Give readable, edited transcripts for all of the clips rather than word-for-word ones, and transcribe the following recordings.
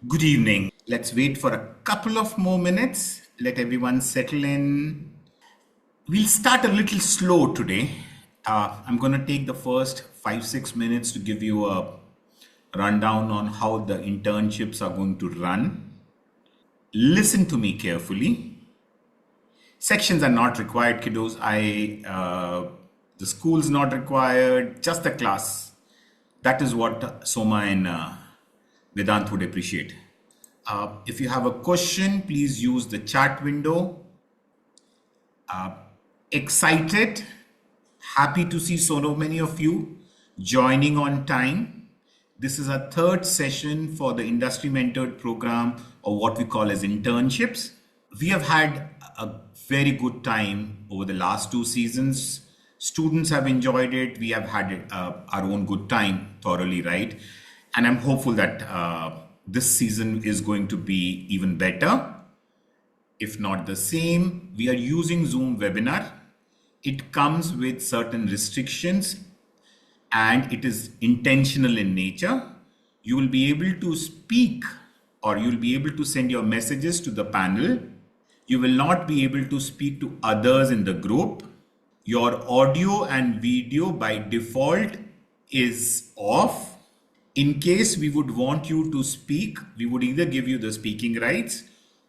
Good evening. Let's wait for a couple of more minutes. Let everyone settle in. We'll start a little slow today. I'm going to take the first 5-6 minutes to give you a rundown on how the internships are going to run. Listen to me carefully. Sections are not required, kiddos. The school's not required, just the class. That is what Soma and Vedant would appreciate. If you have a question, please use the chat window. Excited, happy to see so many of you joining on time. This is our third session for the industry mentored program, or what we call as internships. We have had a very good time over the last 2 seasons. Students have enjoyed it. We have had our own good time thoroughly, right? And I'm hopeful that this season is going to be even better, if not the same. We are using Zoom webinar. It comes with certain restrictions and it is intentional in nature. You will be able to speak, or you'll be able to send your messages to the panel. You will not be able to speak to others in the group. Your audio and video by default is off. In case we would want you to speak, we would either give you the speaking rights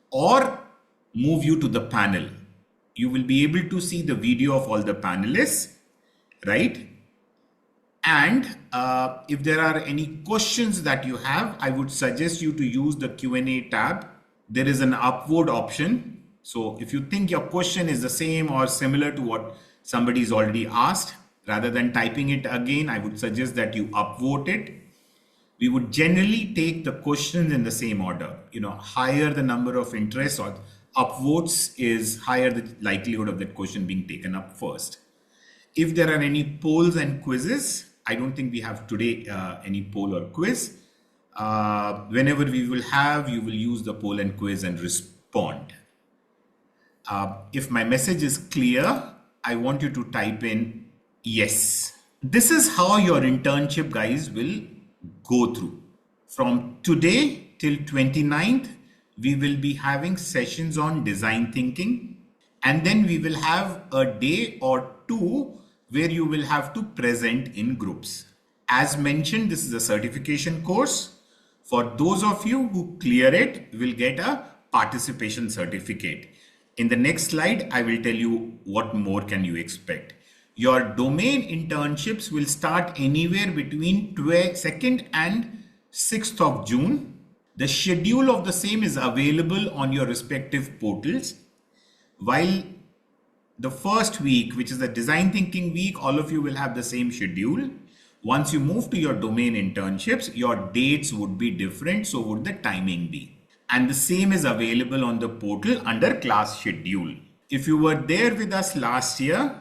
or move you to the panel. You will be able to see the video of all the panelists, right? And if there are any questions that you have, I would suggest you to use the Q&A tab. There is an upvote option. So if you think your question is the same or similar to what somebody's already asked, rather than typing it again, I would suggest that you upvote it. We would generally take the questions in the same order. Higher the number of interests or upvotes is higher the likelihood of that question being taken up first. If there are any polls and quizzes, I don't think we have today any poll or quiz. Whenever we will have, you will use the poll and quiz and respond. If my message is clear, I want you to type in yes. This is how your internship, guys, will go through. From today till 29th, we will be having sessions on design thinking, and then we will have a day or two where you will have to present in groups. As mentioned, this is a certification course. For those of you who clear it, will get a participation certificate. In the next slide, I will tell you what more can you expect. Your domain internships will start anywhere between 2nd and 6th of June. The schedule of the same is available on your respective portals. While the first week, which is the design thinking week, all of you will have the same schedule. Once you move to your domain internships, your dates would be different, so would the timing be. And the same is available on the portal under class schedule. If you were there with us last year,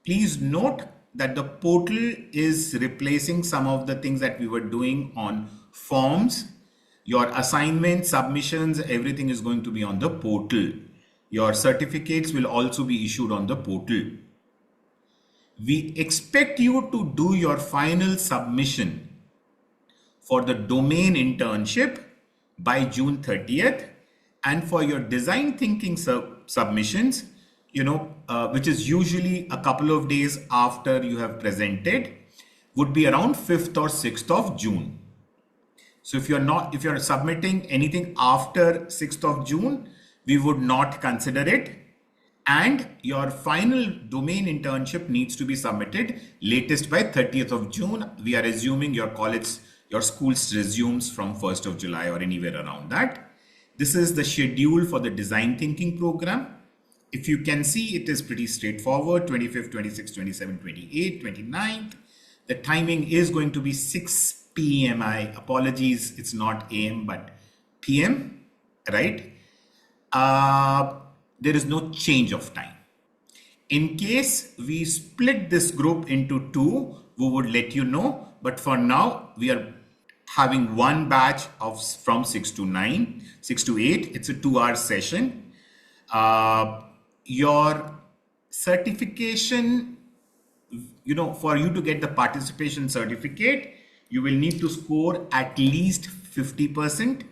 please note that the portal is replacing some of the things that we were doing on forms. Your assignments, submissions, everything is going to be on the portal. Your certificates will also be issued on the portal. We expect you to do your final submission for the domain internship by June 30th. And for your design thinking submissions, which is usually a couple of days after you have presented, would be around 5th or 6th of June. So if you're submitting anything after 6th of June, we would not consider it. And your final domain internship needs to be submitted latest by 30th of June. We are assuming your school resumes from 1st of July or anywhere around that. This is the schedule for the design thinking program. If you can see, it is pretty straightforward. 25th, 26th, 27th, 28th, 29th. The timing is going to be 6 p.m. Apologies, it's not AM but PM, right? There is no change of time. In case we split this group into two, we would let you know. But for now, we are having one batch from 6 to 9, 6 to 8. It's a 2-hour session. Your certification, for you to get the participation certificate, you will need to score at least 50%.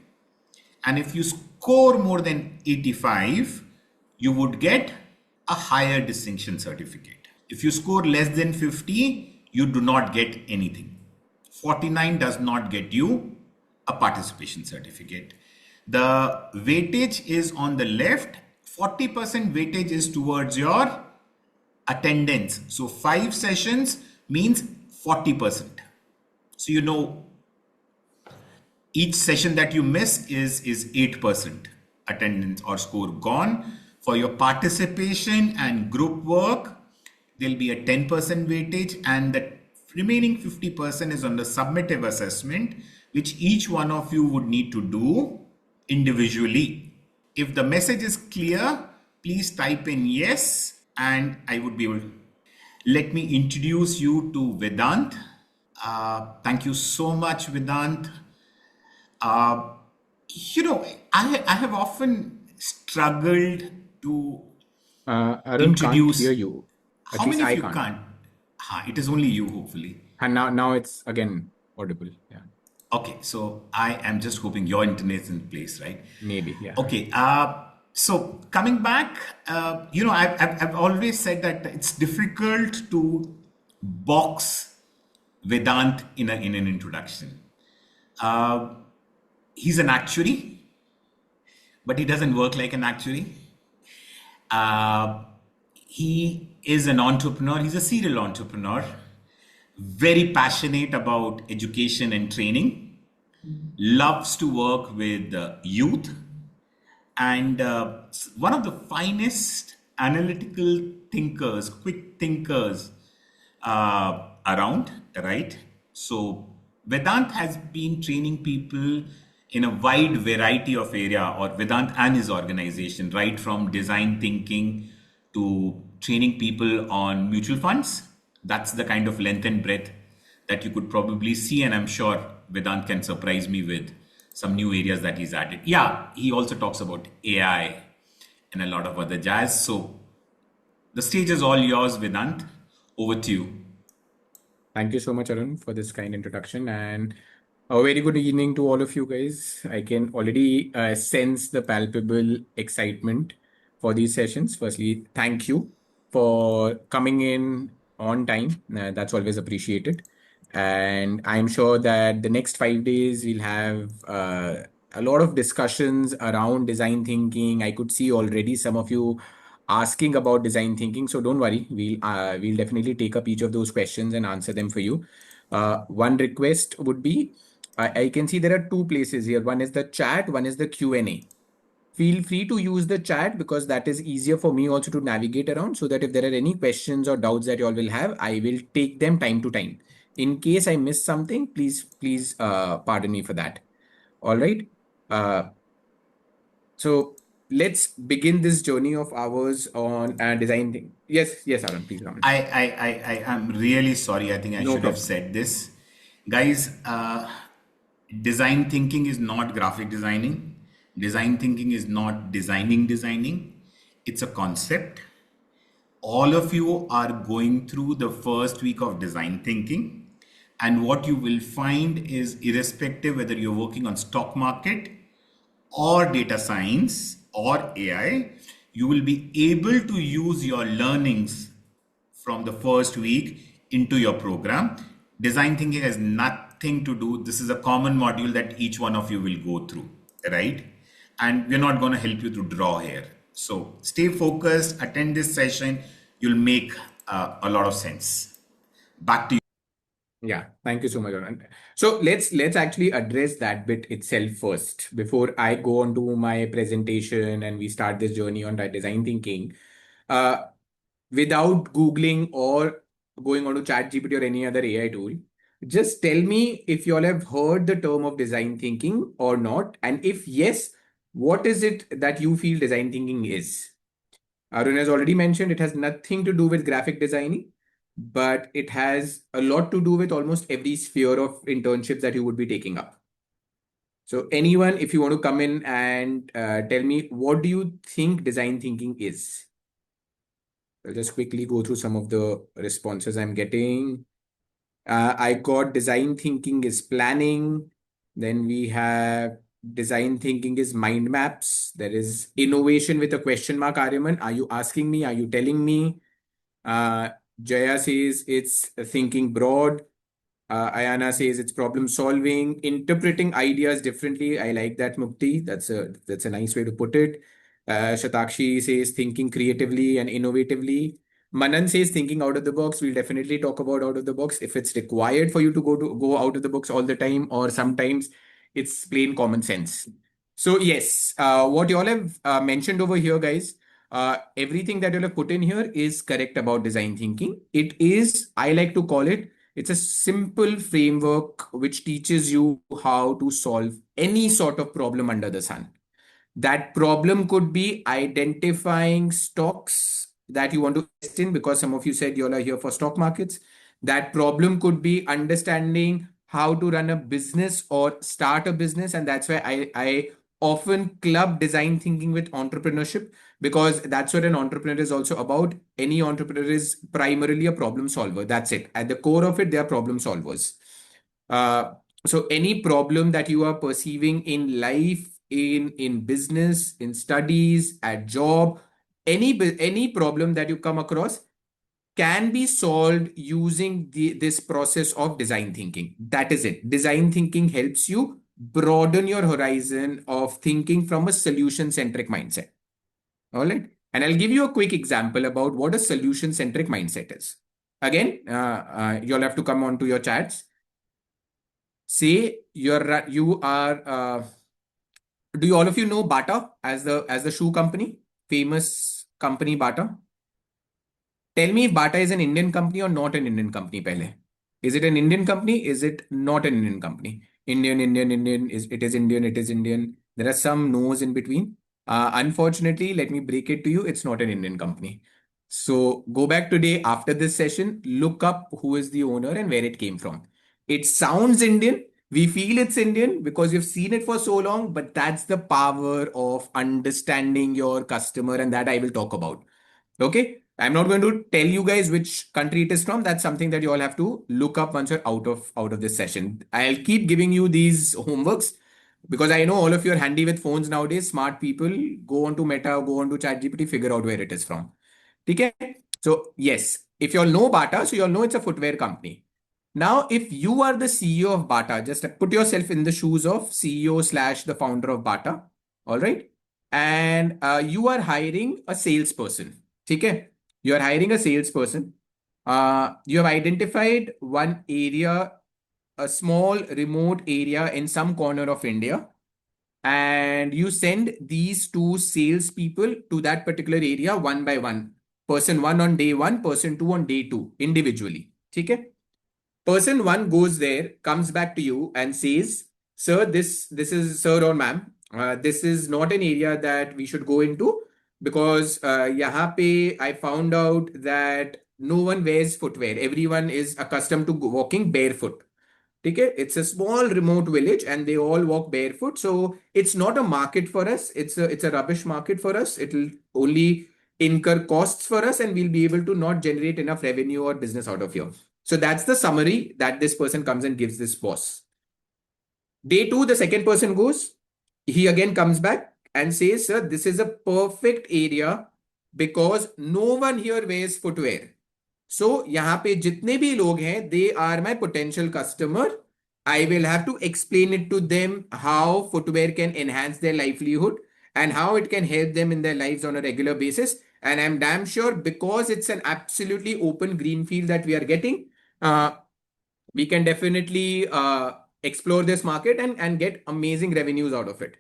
And if you score more than 85, you would get a higher distinction certificate. If you score less than 50, you do not get anything. 49 does not get you a participation certificate. The weightage is on the left. 40% weightage is towards your attendance. So 5 sessions means 40%. So you know each session that you miss is 8% attendance or score gone. For your participation and group work, there'll be a 10% weightage, and the remaining 50% is on the summative assessment, which each one of you would need to do individually. If the message is clear, please type in yes, and I would be able to. Let me introduce you to Vedant. Thank you so much, Vedant. Uh, I have often struggled to Arun can't hear introduce. you. At How least many of I you can't. can't? It is only you, hopefully. And now it's again audible. Yeah, Okay, so I am just hoping your internet's in place, right? maybe. Yeah. Okay, so coming back, I've always said that it's difficult to box Vedant in an introduction. Uh, he's an actuary, but he doesn't work like an actuary. Uh, he is an entrepreneur. He's a serial entrepreneur, very passionate about education and training, loves to work with youth, and one of the finest analytical thinkers, quick thinkers around, right? So Vedant has been training people in a wide variety of area, or Vedant and his organization, right from design thinking to training people on mutual funds. That's the kind of length and breadth that you could probably see, and I'm sure Vedant can surprise me with some new areas that he's added. Yeah, he also talks about AI and a lot of other jazz. So the stage is all yours, Vedant. Over to you. Thank you so much, Arun, for this kind introduction. And a very good evening to all of you guys. I can already sense the palpable excitement for these sessions. Firstly, thank you for coming in on time. That's always appreciated. And I'm sure that the next 5 days we'll have a lot of discussions around design thinking. I could see already some of you asking about design thinking. So don't worry, we'll definitely take up each of those questions and answer them for you. One request would be, I can see there are two places here. One is the chat, one is the Q&A. Feel free to use the chat because that is easier for me also to navigate around, so that if there are any questions or doubts that you all will have, I will take them time to time. In case I miss something, please pardon me for that. All right. Uh, so let's begin this journey of ours on design thing. Yes, Aaron, please come in. I am really sorry. I think I No should have problem. said this. Guys, design thinking is not graphic designing. Design thinking is not designing. It's a concept. All of you are going through the first week of design thinking. And what you will find is, irrespective whether you're working on stock market or data science or AI, you will be able to use your learnings from the first week into your program. Design thinking has nothing to do. This is a common module that each one of you will go through, right? And we're not going to help you to draw here. So stay focused, attend this session. You'll make a lot of sense. Back to you. Yeah, thank you so much, Arun. So let's actually address that bit itself first before I go on to my presentation and we start this journey on that design thinking. Uh, Without Googling or going on to ChatGPT or any other AI tool, just tell me if you all have heard the term of design thinking or not, and if yes, what is it that you feel design thinking is? Arun has already mentioned it has nothing to do with graphic designing, but it has a lot to do with almost every sphere of internships that you would be taking up. So, anyone, if you want to come in and tell me, what do you think design thinking is? I'll just quickly go through some of the responses I'm getting. I got design thinking is planning. Then we have design thinking is mind maps. There is innovation with a question mark. Aryaman, are you asking me? Are you telling me? Uh, Jaya says it's thinking broad. Ayana says it's problem solving, interpreting ideas differently. I like that, Mukti. That's a nice way to put it. Shatakshi says thinking creatively and innovatively. Manan says thinking out of the box. We'll definitely talk about out of the box if it's required for you to go out of the box all the time, or sometimes it's plain common sense. So yes, what you all have mentioned over here, guys, everything that you have put in here is correct about design thinking. It is, I like to call it, it's a simple framework which teaches you how to solve any sort of problem under the sun. That problem could be identifying stocks that you want to invest in, because some of you said you all are here for stock markets. That problem could be understanding how to run a business or start a business. And that's why I often club design thinking with entrepreneurship, because that's what an entrepreneur is also about. Any entrepreneur is primarily a problem solver. That's it. At the core of it, they are problem solvers. Uh, so any problem that you are perceiving in life, in business, in studies, at job, any problem that you come across can be solved using this process of design thinking. That is it. Design thinking helps you broaden your horizon of thinking from a solution centric mindset. All right. And I'll give you a quick example about what a solution centric mindset is. Again, you'll have to come onto your chats. Say you are do you all of you know Bata as the shoe company, famous company Bata? Tell me if Bata is an Indian company or not an Indian company, pehle. Is it an Indian company? Is it not an Indian company? Indian, it is Indian, it is Indian. There are some no's in between. Unfortunately, let me break it to you, it's not an Indian company. So go back today after this session, look up who is the owner and where it came from. It sounds Indian. We feel it's Indian because you've seen it for so long, but that's the power of understanding your customer, and that I will talk about. Okay. I'm not going to tell you guys which country it is from. That's something that you all have to look up once you're out of this session. I'll keep giving you these homeworks because I know all of you are handy with phones nowadays. Smart people, go on to Meta, go on to ChatGPT, figure out where it is from. Okay. So yes, if you all know Bata, so you all know it's a footwear company. Now, if you are the CEO of Bata, just put yourself in the shoes of CEO slash the founder of Bata. All right. And you are hiring a salesperson. Okay. You are hiring a salesperson. You have identified one area, a small remote area in some corner of India, and you send these two salespeople to that particular area one by one. Person one on day one, person two on day two, individually. Okay. Person one goes there, comes back to you and says, "Sir, this is sir or ma'am. This is not an area that we should go into because यहाँ पे I found out that no one wears footwear. Everyone is accustomed to walking barefoot. Okay, it's a small remote village and they all walk barefoot. So it's not a market for us. It's a rubbish market for us. It'll only incur costs for us and we'll be able to not generate enough revenue or business out of here." So that's the summary that this person comes and gives this boss. Day two, the second person goes. He again comes back and says, "Sir, this is a perfect area because no one here wears footwear. So यहाँ पे जितने भी लोग हैं, they are my potential customer. I will have to explain it to them how footwear can enhance their livelihood and how it can help them in their lives on a regular basis. And I'm damn sure because it's an absolutely open green field that we are getting, uh, we can definitely explore this market and get amazing revenues out of it."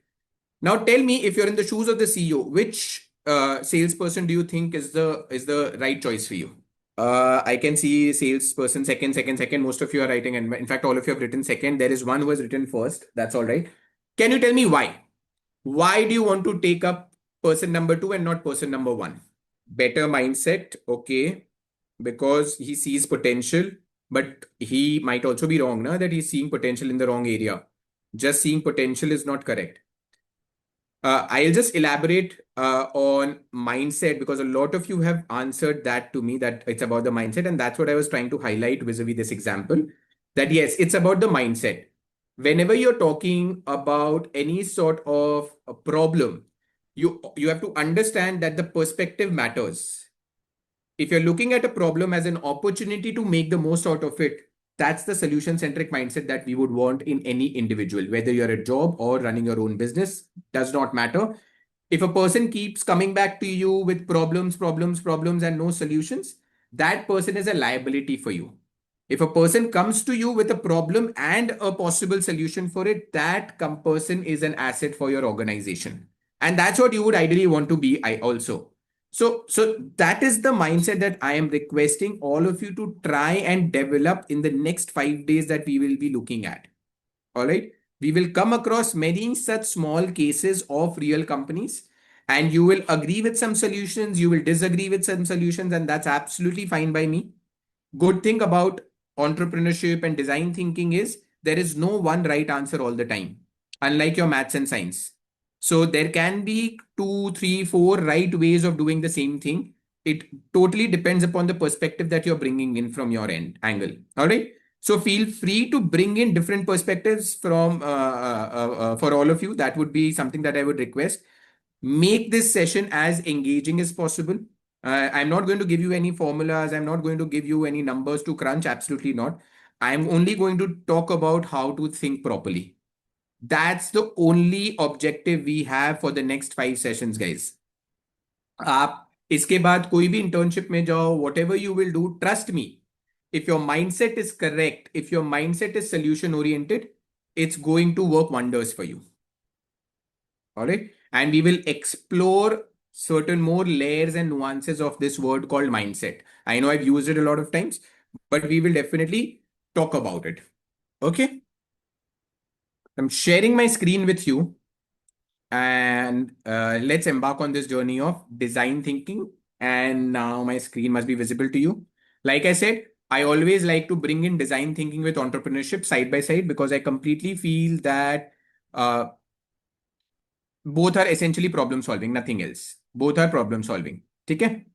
Now tell me, if you're in the shoes of the CEO, which salesperson do you think is the right choice for you? I can see salesperson second. Most of you are writing, and in fact, all of you have written second. There is one who has written first. That's all right. Can you tell me why? Why do you want to take up person number two and not person number one? Better mindset, okay, because he sees potential, but he might also be wrong, na, that he's seeing potential in the wrong area. Just seeing potential is not correct. I'll just elaborate on mindset because a lot of you have answered that to me that it's about the mindset. And that's what I was trying to highlight vis-a-vis this example. That yes, it's about the mindset. whenever you're talking about any sort of a problem, you have to understand that the perspective matters. If you're looking at a problem as an opportunity to make the most out of it, that's the solution centric mindset that we would want in any individual, whether you're a job or running your own business, does not matter. If a person keeps coming back to you with problems, and no solutions, that person is a liability for you. If a person comes to you with a problem and a possible solution for it, that person is an asset for your organization. And that's what you would ideally want to be, I also. So that is the mindset that I am requesting all of you to try and develop in the next 5 days that we will be looking at. All right. We will come across many such small cases of real companies, and you will agree with some solutions, you will disagree with some solutions, and that's absolutely fine by me. Good thing about entrepreneurship and design thinking is there is no one right answer all the time, unlike your maths and science. So there can be two, three, four right ways of doing the same thing. It totally depends upon the perspective that you're bringing in from your end angle. All right. So feel free to bring in different perspectives from for all of you. That would be something that I would request. Make this session as engaging as possible. I'm not going to give you any formulas. I'm not going to give you any numbers to crunch. Absolutely not. I'm only going to talk about how to think properly. That's the only objective we have for the next 5 sessions, guys. आप इसके बाद कोई भी internship में जाओ, whatever you will do, trust me. If your mindset is correct, if your mindset is solution oriented, it's going to work wonders for you. All right. And we will explore certain more layers and nuances of this word called mindset. I know I've used it a lot of times, but we will definitely talk about it. Okay. I'm sharing my screen with you, and let's embark on this journey of design thinking. And now my screen must be visible to you. Like I said, I always like to bring in design thinking with entrepreneurship side by side because I completely feel that uh, both are essentially problem solving, nothing else. Both are problem solving. Okay?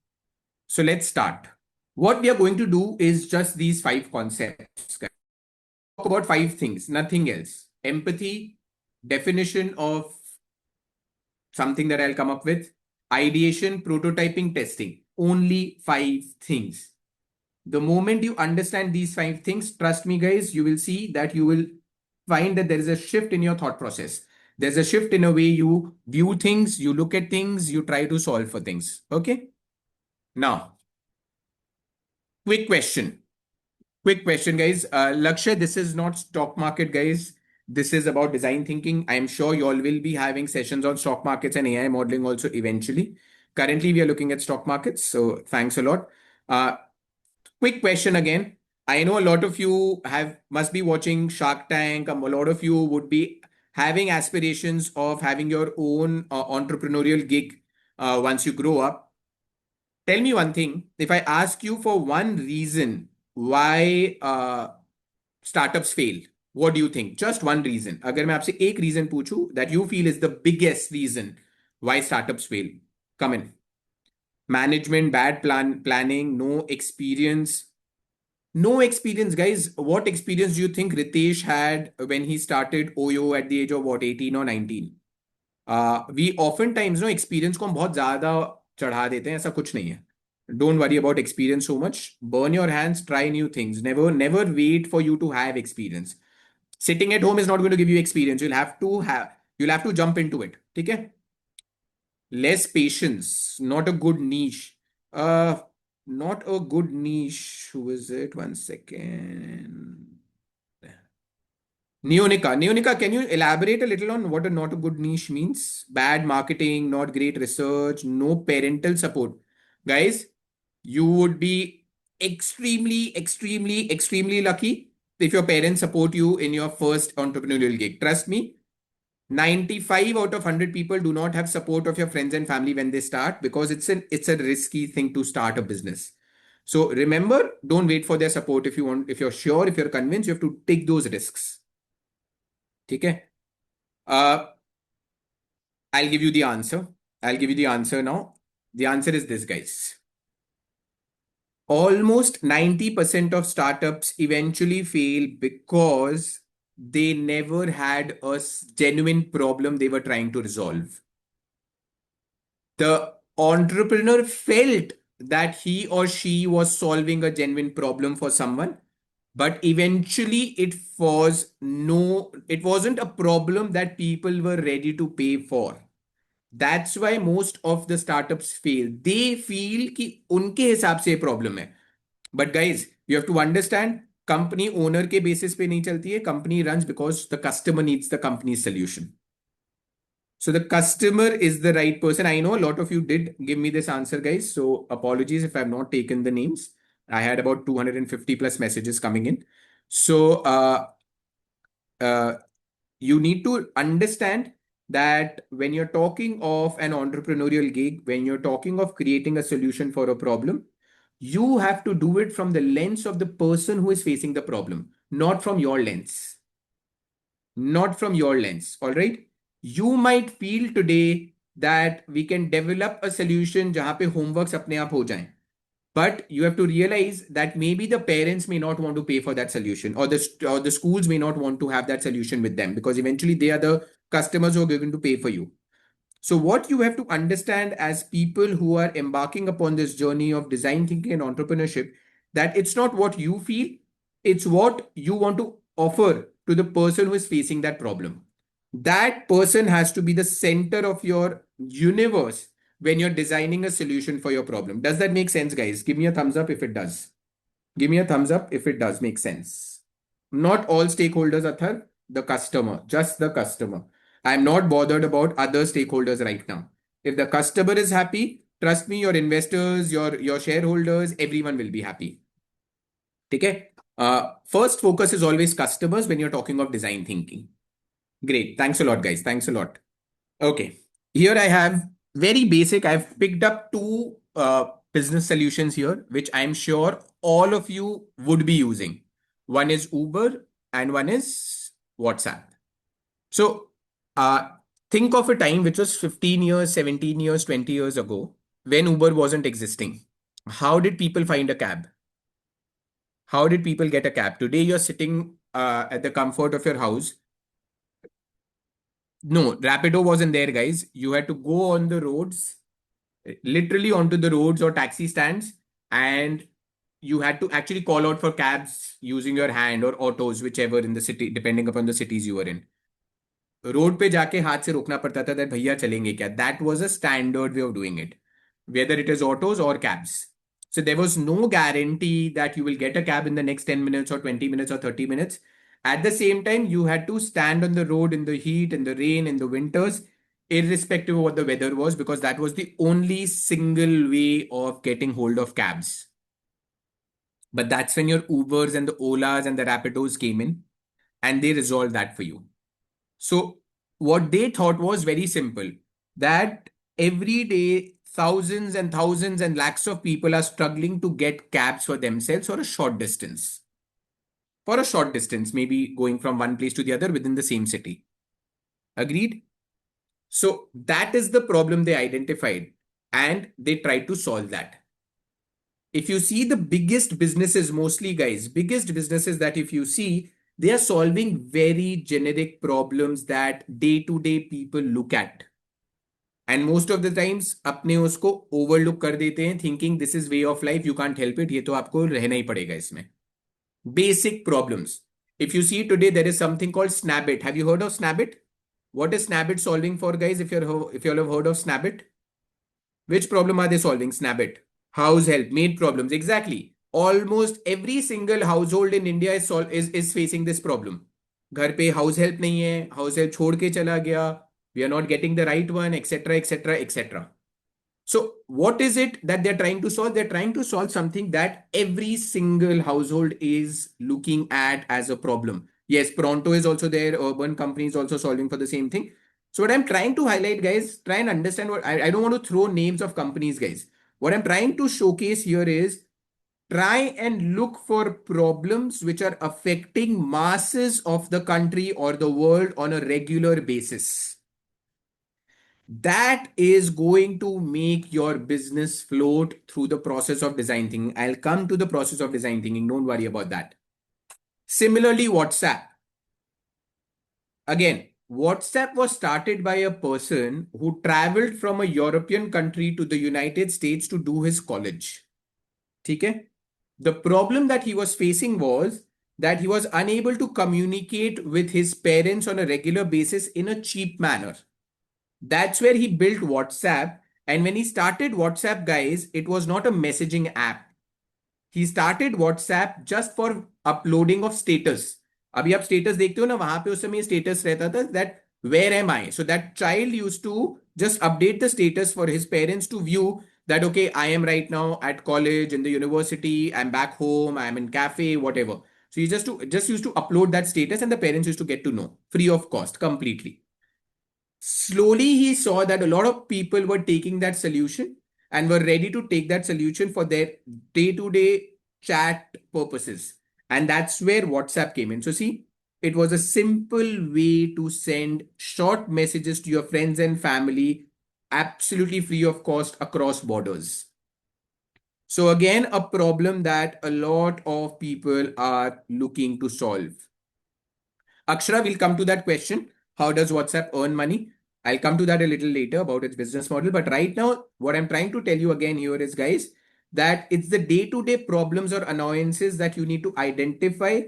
So let's start. What we are going to do is just these 5 concepts. Talk about 5 things, nothing else. Empathy, definition of something that I'll come up with, ideation, prototyping, testing. Only 5 things. The moment you understand these 5 things, trust me, guys, you will see that you will find that there is a shift in your thought process. There's a shift in a way you view things, you look at things, you try to solve for things. Okay. Now, quick question. Quick question, guys. Lakshay, this is not stock market, guys. This is about design thinking. I'm sure you all will be having sessions on stock markets and AI modeling also eventually. Currently, we are looking at stock markets. So thanks a lot. Uh, Quick question again. I know a lot of you have must be watching Shark Tank. A lot of you would be having aspirations of having your own entrepreneurial gig once you grow up. Tell me one thing. If I ask you for one reason why startups fail, what do you think? Just one reason. अगर मैं आपसे एक reason पूछूं that you feel is the biggest reason why startups fail, come in. Management, bad planning, no experience. No experience, guys. What experience do you think Ritesh had when he started Oyo at the age of what, 18 or 19? We oftentimes know experience को हम बहुत ज्यादा चढ़ा देते हैं. ऐसा कुछ नहीं है. Don't worry about experience so much. Burn your hands, try new things. Never wait for you to have experience. Sitting at home is not going to give you experience. You'll have to jump into it. Okay? Less patience, not a good niche. Uh, Not a good niche. Who is it? One second. Neonica, can you elaborate a little on what a not a good niche means? Bad marketing, not great research, no parental support. Guys, you would be extremely lucky if your parents support you in your first entrepreneurial gig. Trust me, 95 out of 100 people do not have support of your friends and family when they start because it's a risky thing to start a business. So remember, don't wait for their support. If you're sure, if you're convinced, you have to take those risks. Okay? Uh, I'll give you the answer. I'll give you the answer now. The answer is this, guys. Almost 90% of startups eventually fail because they never had a genuine problem they were trying to resolve. The entrepreneur felt that he or she was solving a genuine problem for someone, but eventually it wasn't a problem that people were ready to pay for. That's why most of the startups fail. They feel कि उनके हिसाब से problem है. But guys, you have to understand, company owner के basis पे नहीं चलती है. Company runs because the customer needs the company's solution. So the customer is the right person. I know a lot of you did give me this answer, guys. So apologies if I've not taken the names. I had about 250 plus messages coming in. So uh, you need to understand that when you're talking of an entrepreneurial gig, when you're talking of creating a solution for a problem, you have to do it from the lens of the person who is facing the problem, not from your lens. Not from your lens. All right. You might feel today that we can develop a solution जहां पे homeworks अपने आप हो जाएं. But you have to realize that maybe the parents may not want to pay for that solution, or the schools may not want to have that solution with them, because eventually they are the customers who are going to pay for you. So, what you have to understand as people who are embarking upon this journey of design thinking and entrepreneurship, that it's not what you feel, it's what you want to offer to the person who is facing that problem. That person has to be the center of your universe when you're designing a solution for your problem. Does that make sense, guys? Give me a thumbs up if it does. Give me a thumbs up if it does make sense. Not all stakeholders, Athar, the customer, just the customer. I'm not bothered about other stakeholders right now. If the customer is happy, trust me, your investors, your shareholders, everyone will be happy. Okay? First focus is always customers when you're talking of design thinking. Great. Thanks a lot, guys. Thanks a lot. Okay. Here I have very basic. I've picked up two business solutions here, which I'm sure all of you would be using. One is Uber and one is WhatsApp. So think of a time which was 15 years, 17 years, 20 years ago when Uber wasn't existing. How did people find a cab? How did people get a cab? Today you're sitting at the comfort of your house. No, Rapido wasn't there, guys. You had to go on the roads, literally onto the roads or taxi stands, and you had to actually call out for cabs using your hand or autos, whichever in the city, depending upon the cities you were in. Road पे जाके हाथ से रोकना पड़ता था that भैया चलेंगे क्या. That was a standard way of doing it, whether it is autos or cabs. So there was no guarantee that you will get a cab in the next 10 minutes or 20 minutes or 30 minutes. At the same time, you had to stand on the road in the heat, in the rain, in the winters, irrespective of what the weather was, because that was the only single way of getting hold of cabs. But that's when your Ubers and the Olas and the Rapidos came in and they resolved that for you. So what they thought was very simple, that every day thousands and lakhs of people are struggling to get cabs for themselves for a short distance. For a short distance, maybe going from one place to the other within the same city. Agreed? So that is the problem they identified and they tried to solve that. If you see the biggest businesses, mostly guys, biggest businesses that if you see, they are solving very generic problems that day to day people look at. And most of the times अपने उसको overlook कर देते हैं, thinking this is way of life, you can't help it, ये तो आपको रहना ही पड़ेगा इसमें. Basic problems. If you see today, there is something called Snabit. Have you heard of Snabit? What is Snabit solving for, guys? If you all have heard of Snabit, which problem are they solving? Snabit. House help, maid problems. Exactly. Almost every single household in India is facing this problem. घर पे house help नहीं है, house help छोड़ के चला गया, we are not getting the right one, etcetera etcetera etcetera. So what is it that they're trying to solve? They're trying to solve something that every single household is looking at as a problem. Yes, Pronto is also there, urban companies also solving for the same thing. So what I'm trying to highlight, guys, try and understand what I don't want to throw names of companies, guys. What I'm trying to showcase here is try and look for problems which are affecting masses of the country or the world on a regular basis. That is going to make your business float through the process of design thinking. I'll come to the process of design thinking. Don't worry about that. Similarly, WhatsApp. Again, WhatsApp was started by a person who traveled from a European country to the United States to do his college. Okay? The problem that he was facing was that he was unable to communicate with his parents on a regular basis in a cheap manner. That's where he built WhatsApp. And when he started WhatsApp, guys, it was not a messaging app. He started WhatsApp just for uploading of status. अभी आप status देखते हो ना, वहां पे उस समय status रहता था that where am I? So that child used to just update the status for his parents to view that okay, I am right now at college, in the university, I'm back home, I'm in cafe, whatever. So he just used to upload that status and the parents used to get to know free of cost completely. Slowly he saw that a lot of people were taking that solution and were ready to take that solution for their day-to-day chat purposes. And that's where WhatsApp came in. So see, it was a simple way to send short messages to your friends and family absolutely free of cost across borders. So again, a problem that a lot of people are looking to solve. Akshara, will come to that question. How does WhatsApp earn money? I'll come to that a little later about its business model. But right now, what I'm trying to tell you again here is, guys, that it's the day-to-day problems or annoyances that you need to identify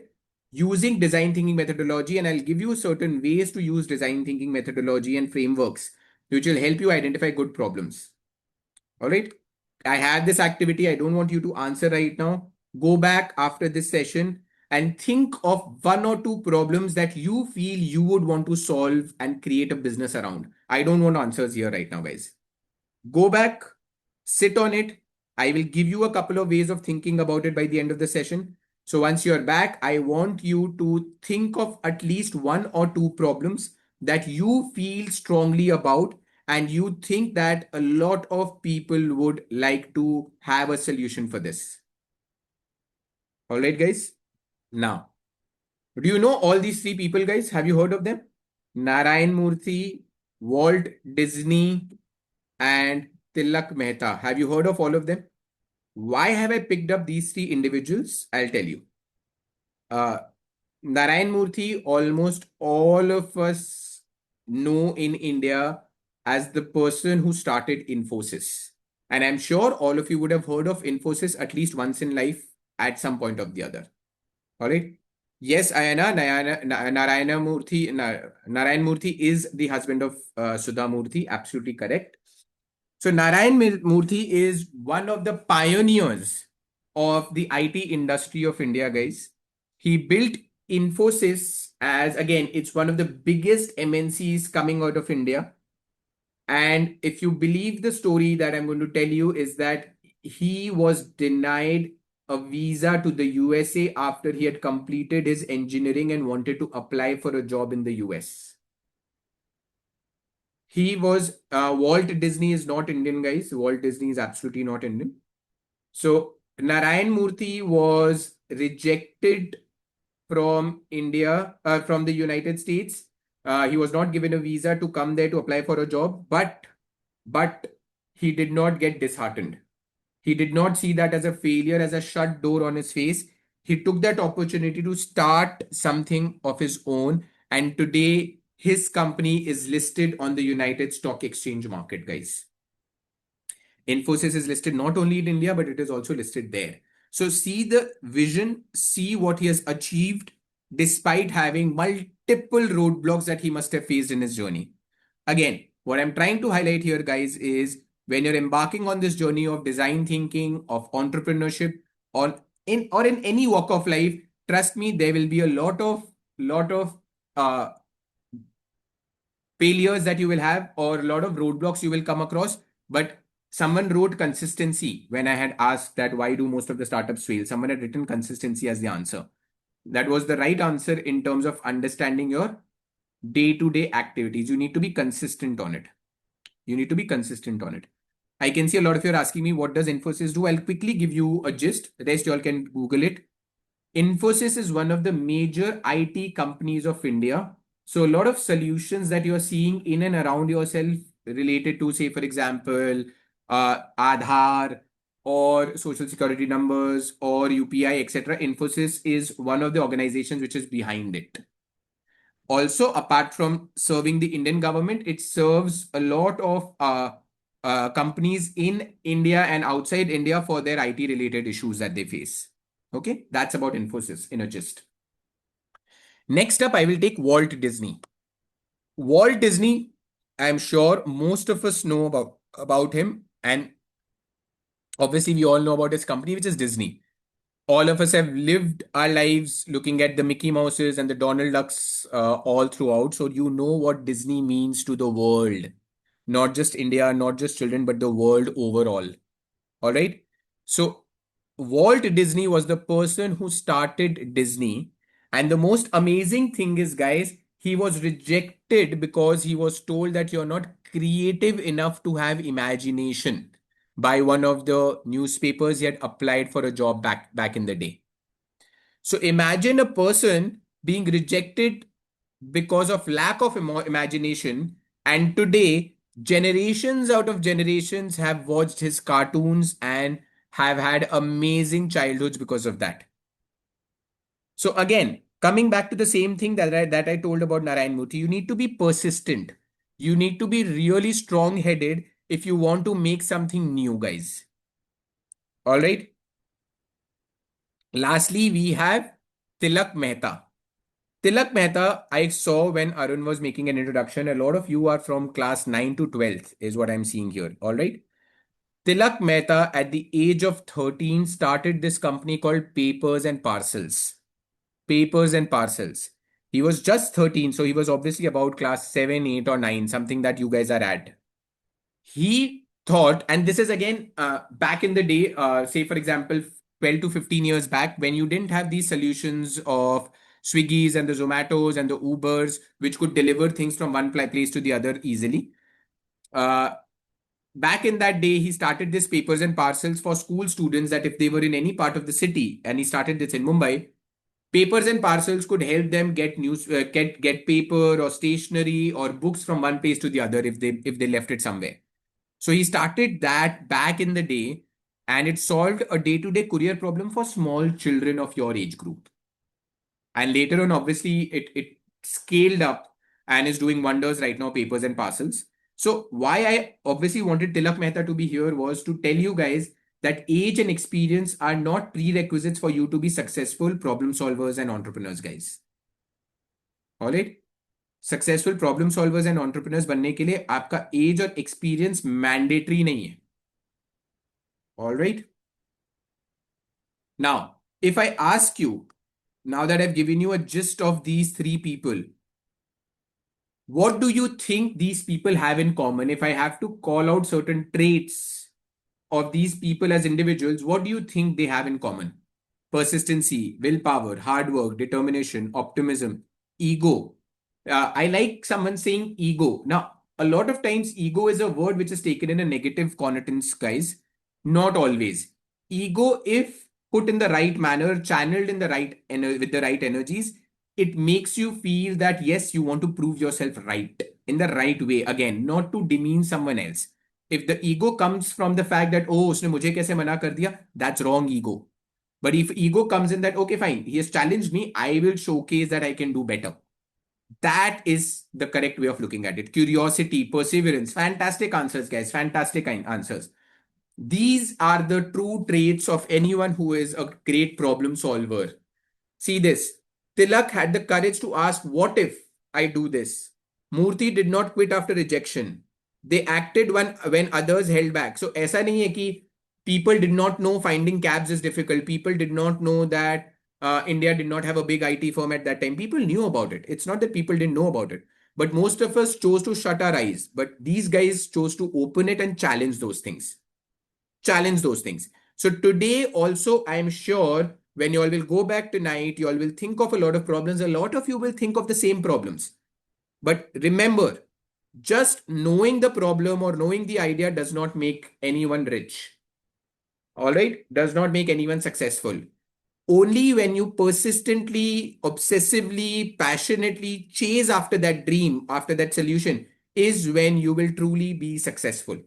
using design thinking methodology. And I'll give you certain ways to use design thinking methodology and frameworks, which will help you identify good problems. All right. I have this activity. I don't want you to answer right now. Go back after this session and think of one or two problems that you feel you would want to solve and create a business around. I don't want answers here right now, guys. Go back, sit on it. I will give you a couple of ways of thinking about it by the end of the session. So once you're back, I want you to think of at least one or two problems that you feel strongly about and you think that a lot of people would like to have a solution for this. All right, guys. Now, do you know all these three people, guys? Have you heard of them? Narayan Murthy, Walt Disney, and Tilak Mehta. Have you heard of all of them? Why have I picked up these three individuals? I'll tell you. Uh, Narayan Murthy, almost all of us know in India as the person who started Infosys. And I'm sure all of you would have heard of Infosys at least once in life at some point or the other. All right. Yes, Ayana, Narayan Murthy is the husband of Sudha Murthy. Absolutely correct. So Narayan Murthy is one of the pioneers of the IT industry of India, guys. He built Infosys as, again, it's one of the biggest MNCs coming out of India. And if you believe the story that I'm going to tell you is that he was denied a visa to the USA after he had completed his engineering and wanted to apply for a job in the US. He was Walt Disney is not Indian, guys. Walt Disney is absolutely not Indian. So Narayan Murthy was rejected from India, from the United States. He was not given a visa to come there to apply for a job, but he did not get disheartened. He did not see that as a failure, as a shut door on his face. He took that opportunity to start something of his own. And today, his company is listed on the United Stock Exchange market, guys. Infosys is listed not only in India, but it is also listed there. So see the vision, see what he has achieved despite having multiple roadblocks that he must have faced in his journey. Again, what I'm trying to highlight here, guys, is when you're embarking on this journey of design thinking, of entrepreneurship, or in any walk of life, trust me, there will be a lot of uh, failures that you will have or a lot of roadblocks you will come across. But someone wrote consistency when I had asked that why do most of the startups fail? Someone had written consistency as the answer. That was the right answer in terms of understanding your day-to-day activities. You need to be consistent on it. You need to be consistent on it. I can see a lot of you are asking me, what does Infosys do? I'll quickly give you a gist. The rest you all can Google it. Infosys is one of the major IT companies of India. So a lot of solutions that you're seeing in and around yourself related to, say, for example, Aadhaar or social security numbers or UPI, etc. Infosys is one of the organizations which is behind it. Also, apart from serving the Indian government, it serves a lot of companies in India and outside India for their IT related issues that they face. Okay, that's about Infosys in a gist. Next up, I will take Walt Disney. Walt Disney, I'm sure most of us know about him, and obviously we all know about his company, which is Disney. All of us have lived our lives looking at the Mickey Mouses and the Donald Ducks all throughout. So you know what Disney means to the world, not just India, not just children, but the world overall. All right. So Walt Disney was the person who started Disney. And the most amazing thing is, guys, he was rejected because he was told that you're not creative enough to have imagination by one of the newspapers he had applied for a job back in the day. So imagine a person being rejected because of lack of imagination, and today generations out of generations have watched his cartoons and have had amazing childhoods because of that. So again, coming back to the same thing that I told about Narayan Murthy, you need to be persistent. You need to be really strong headed if you want to make something new, guys. All right. Lastly, we have Tilak Mehta. Tilak Mehta, I saw when Arun was making an introduction. A lot of you are from class 9 to 12th, is what I'm seeing here. All right. Tilak Mehta, at the age of 13, started this company called Papers and Parcels. Papers and Parcels. He was just 13, so he was obviously about class 7, 8, or 9, something that you guys are at. He thought, and this is again back in the day, say for example, 12 to 15 years back, when you didn't have these solutions of Swiggy's and the Zomatos and the Ubers, which could deliver things from one place to the other easily. Uh, Back in that day, he started this Papers and Parcels for school students, that if they were in any part of the city, and he started this in Mumbai, Papers and Parcels could help them get news, get paper or stationery or books from one place to the other if they left it somewhere. So he started that back in the day, and it solved a day-to-day courier problem for small children of your age group. And later on, obviously, it scaled up and is doing wonders right now, Papers and Parcels. So why I obviously wanted Tilak Mehta to be here was to tell you guys that age and experience are not prerequisites for you to be successful problem solvers and entrepreneurs, guys. All right. Successful problem solvers and entrepreneurs बनने के लिए आपका as और experience mandatory नहीं है. All right. Now, if I ask you, now that I've given you a gist of these three people, what do you think these people have in common? If I have to call out certain traits of these people as individuals, what do you think they have in common? Persistency, willpower, hard work, determination, optimism, ego. I like someone saying ego. Now, a lot of times, ego is a word which is taken in a negative connotation, guys. Not always. Ego, if put in the right manner, channeled in the right with the right energies, it makes you feel that yes, you want to prove yourself right in the right way. Again, not to demean someone else. If the ego comes from the fact that oh, उसने मुझे कैसे मना कर दिया, that's wrong ego. But if ego comes in that, okay, fine, he has challenged me, I will showcase that I can do better. That is the correct way of looking at it. Curiosity, perseverance, fantastic answers, guys. Fantastic answers. These are the true traits of anyone who is a great problem solver. See this. Tilak had the courage to ask, what if I do this? Murthy did not quit after rejection. They acted when others held back. So ऐसा नहीं है कि people did not know finding cabs is difficult. People did not know that India did not have a big IT firm at that time. People knew about it. It's not that people didn't know about it. But most of us chose to shut our eyes. But these guys chose to open it and challenge those things. Challenge those things. So today also, I'm sure when you all will go back tonight, you all will think of a lot of problems. A lot of you will think of the same problems. But remember, just knowing the problem or knowing the idea does not make anyone rich. All right? Does not make anyone successful. Only when you persistently, obsessively, passionately chase after that dream, after that solution, is when you will truly be successful.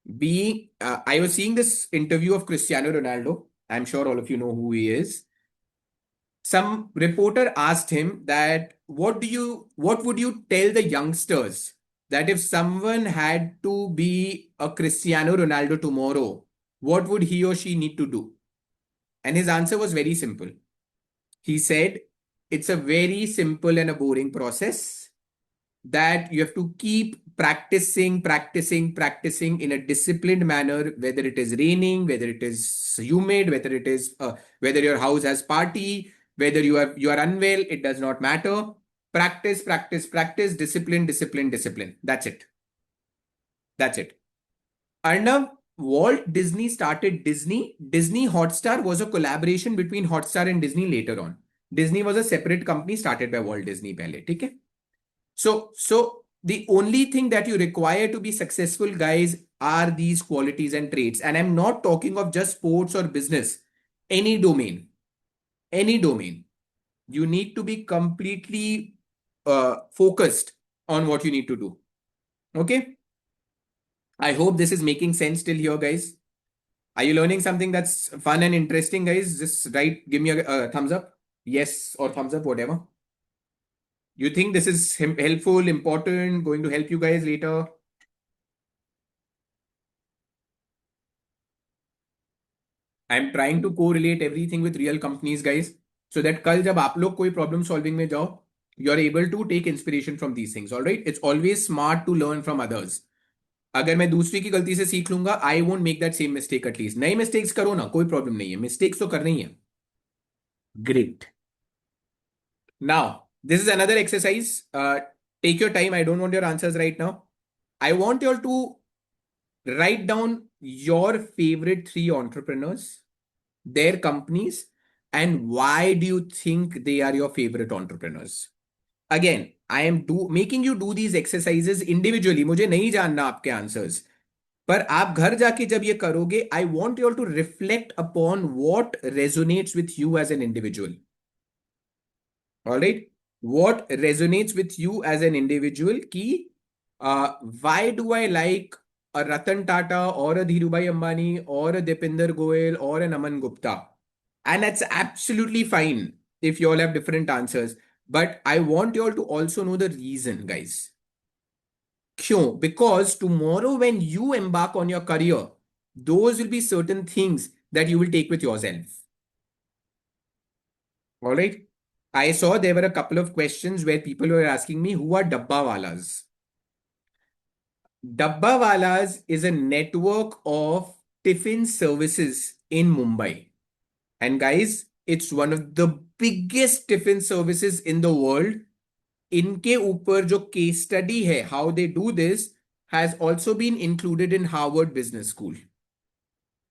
I was seeing this interview of Cristiano Ronaldo. I'm sure all of you know who he is. some reporter asked him that what would you tell the youngsters that if someone had to be a Cristiano Ronaldo tomorrow, what would he or she need to do? And his answer was very simple. He said, it's a very simple and a boring process that you have to keep practicing in a disciplined manner, whether it is raining, whether it is humid, whether your house has party, whether you are unwell, it does not matter. Practice, discipline. That's it. That's it. Arnav, Walt Disney started Disney. Disney Hotstar was a collaboration between Hotstar and Disney later on. Disney was a separate company started by Walt Disney पहले, ठीक है? So the only thing that you require to be successful, guys, are these qualities and traits. And I'm not talking of just sports or business. Any domain, any domain. You need to be completely focused on what you need to do. Okay. I hope this is making sense till here, guys. Are you learning something that's fun and interesting, guys? Just give me a thumbs up. Yes, or thumbs up, whatever. You think this is helpful, important, going to help you guys later? I'm trying to correlate everything with real companies, guys, so that कल जब आप लोग कोई problem solving में जाओ, you're able to take inspiration from these things. All right? It's always smart to learn from others. अगर मैं दूसरी की गलती से सीख लूंगा, I won't make that same mistake at least. नई mistakes करो ना, कोई problem नहीं है. Mistakes तो करनी ही है. Great. Now, this is another exercise. Take your time. I don't want your answers right now. I want you all to write down your favorite three entrepreneurs, their companies, and why do you think they are your favorite entrepreneurs? Again, I am making you do these exercises individually. मुझे नहीं जानना आपके answers. पर आप घर जाके जब ये करोगे, I want you all to reflect upon what resonates with you as an individual. All right. What resonates with you as an individual? Why do I like a Ratan Tata or a Dhirubhai Ambani or a Deepinder Goyal or an Aman Gupta? And that's absolutely fine if you all have different answers. But I want you all to also know the reason, guys. Kyun? Because tomorrow when you embark on your career, those will be certain things that you will take with yourself. All right. I saw there were a couple of questions where people were asking me who are Dabba Walas. Dabba Walas is a network of tiffin services in Mumbai. And guys, it's one of the biggest tiffin services in the world. इनके ऊपर जो case study है, how they do this, has also been included in Harvard Business School.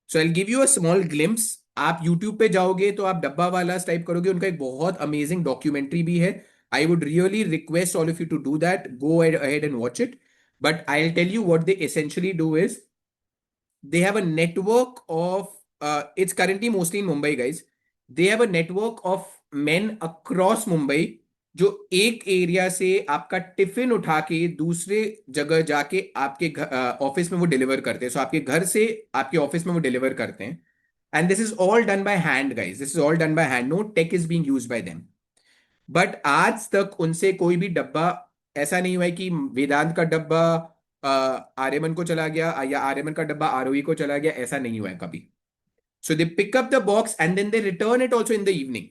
So I'll give you a small glimpse. आप YouTube पे जाओगे तो आप डब्बा वाला टाइप करोगे, उनका एक बहुत अमेजिंग डॉक्यूमेंट्री भी है. I would really request all of you to do that. Go ahead and watch it. But I'll tell you what they essentially do is they have a network of it's currently mostly in Mumbai, guys. They have a network of men across Mumbai जो एक area से आपका tiffin उठा के दूसरे जगह जाके आपके ऑफिस में वो डिलीवर करते हैं. सो आपके घर से आपके ऑफिस में वो डिलीवर करते हैं. And this is all done by hand, guys. This is all done by hand. No tech is being used by them. But आज तक उनसे कोई भी डब्बा ऐसा नहीं हुआ है कि वेदांत का डब्बा आर्यमन को चला गया या आर्यमन का डब्बा आरोही को चला गया. ऐसा नहीं हुआ है कभी. So they pick up the box and then they return it also in the evening.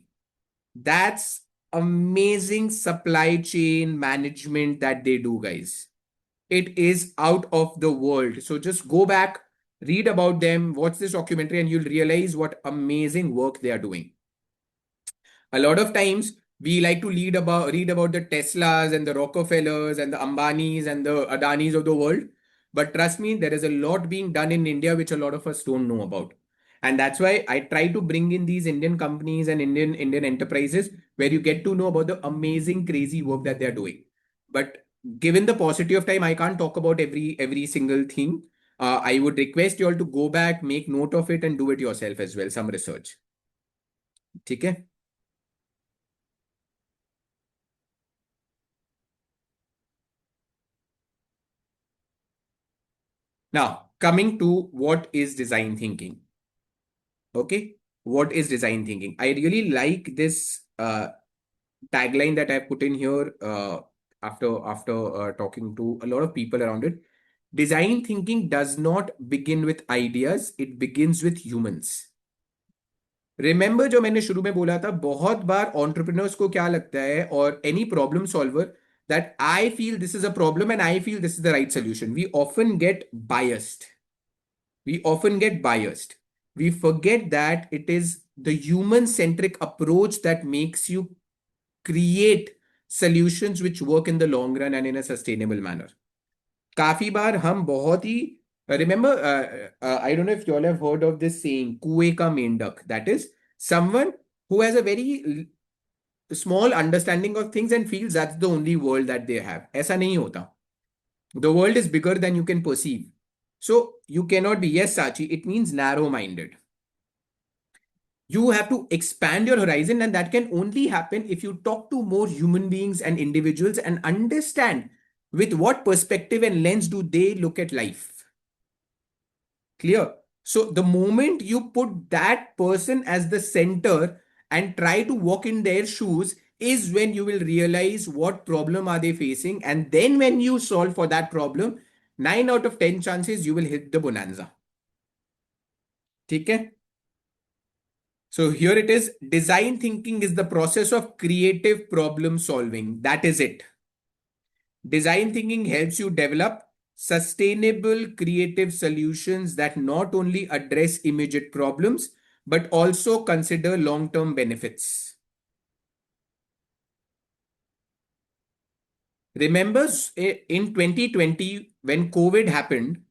That's amazing supply chain management that they do, guys. It is out of the world. So just go back, read about them, watch this documentary, and you'll realize what amazing work they are doing. A lot of times we like to read about the Teslas and the Rockefellers and the Ambanis and the Adanis of the world. But trust me, there is a lot being done in India which a lot of us don't know about. And that's why I try to bring in these Indian companies and Indian enterprises where you get to know about the amazing, crazy work that they're doing. But given the paucity of time, I can't talk about every single thing. I would request you all to go back, make note of it, and do it yourself as well. Some research. Okay? Now, coming to what is design thinking. Okay, what is design thinking? I really like this tagline that I put in here after talking to a lot of people around it. Design thinking does not begin with ideas, it begins with humans. Remember जो मैंने शुरू में बोला था, बहुत बार entrepreneurs को क्या लगता है, और any problem solver, that I feel this is a problem and I feel this is the right solution. We often get biased. We often get biased. We forget that it is the human centric approach that makes you create solutions which work in the long run and in a sustainable manner. काफी बार हम बहुत ही remember I don't know if you all have heard of this saying, कुएं का मेंढक. That is someone who has a very small understanding of things and feels that's the only world that they have. ऐसा नहीं होता. The world is bigger than you can perceive. So you cannot be, yes, Sachi, it means narrow minded. You have to expand your horizon, and that can only happen if you talk to more human beings and individuals and understand with what perspective and lens do they look at life. Clear? So the moment you put that person as the center and try to walk in their shoes is when you will realize what problem are they facing, and then when you solve for that problem, 9 out of 10 chances you will hit the bonanza. Okay? So here it is. Design thinking is the process of creative problem solving. That is it. Design thinking helps you develop sustainable creative solutions that not only address immediate problems, but also consider long-term benefits. Remember in 2020, when COVID happened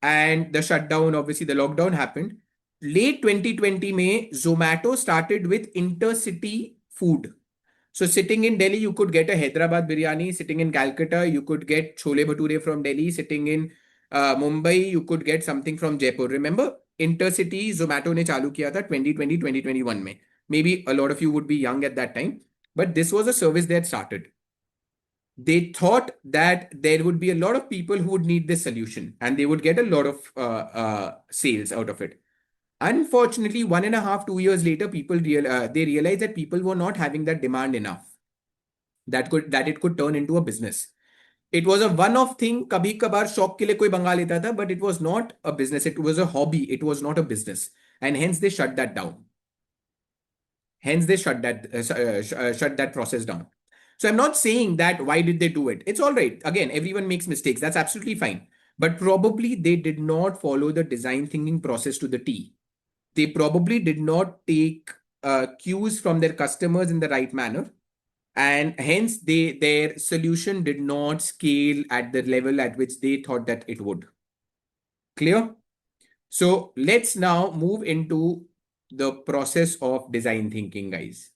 and the shutdown, obviously the lockdown happened, late 2020 May, Zomato started with intercity food. So sitting in Delhi, you could get a Hyderabad biryani. Sitting in Calcutta, you could get chole bhature from Delhi. Sitting in Mumbai, you could get something from Jaipur. Remember, intercity Zomato ne chalu kiya tha 2020, 2021 mein. Maybe a lot of you would be young at that time, but this was a service they had started. They thought that there would be a lot of people who would need this solution and they would get a lot of sales out of it. Unfortunately, 1.5, 2 years later, they realized that people were not having that demand enough that it could turn into a business. It was a one-off thing. कभी कभार शौक के लिए कोई मंगा लेता था, but it was not a business. It was a hobby. It was not a business, and hence they shut that down. Hence they shut that process down. So I'm not saying that why did they do it? It's all right. Again, everyone makes mistakes. That's absolutely fine. But probably they did not follow the design thinking process to the T. They probably did not take cues from their customers in the right manner, and hence their solution did not scale at the level at which they thought that it would. Clear? So let's now move into the process of design thinking, guys.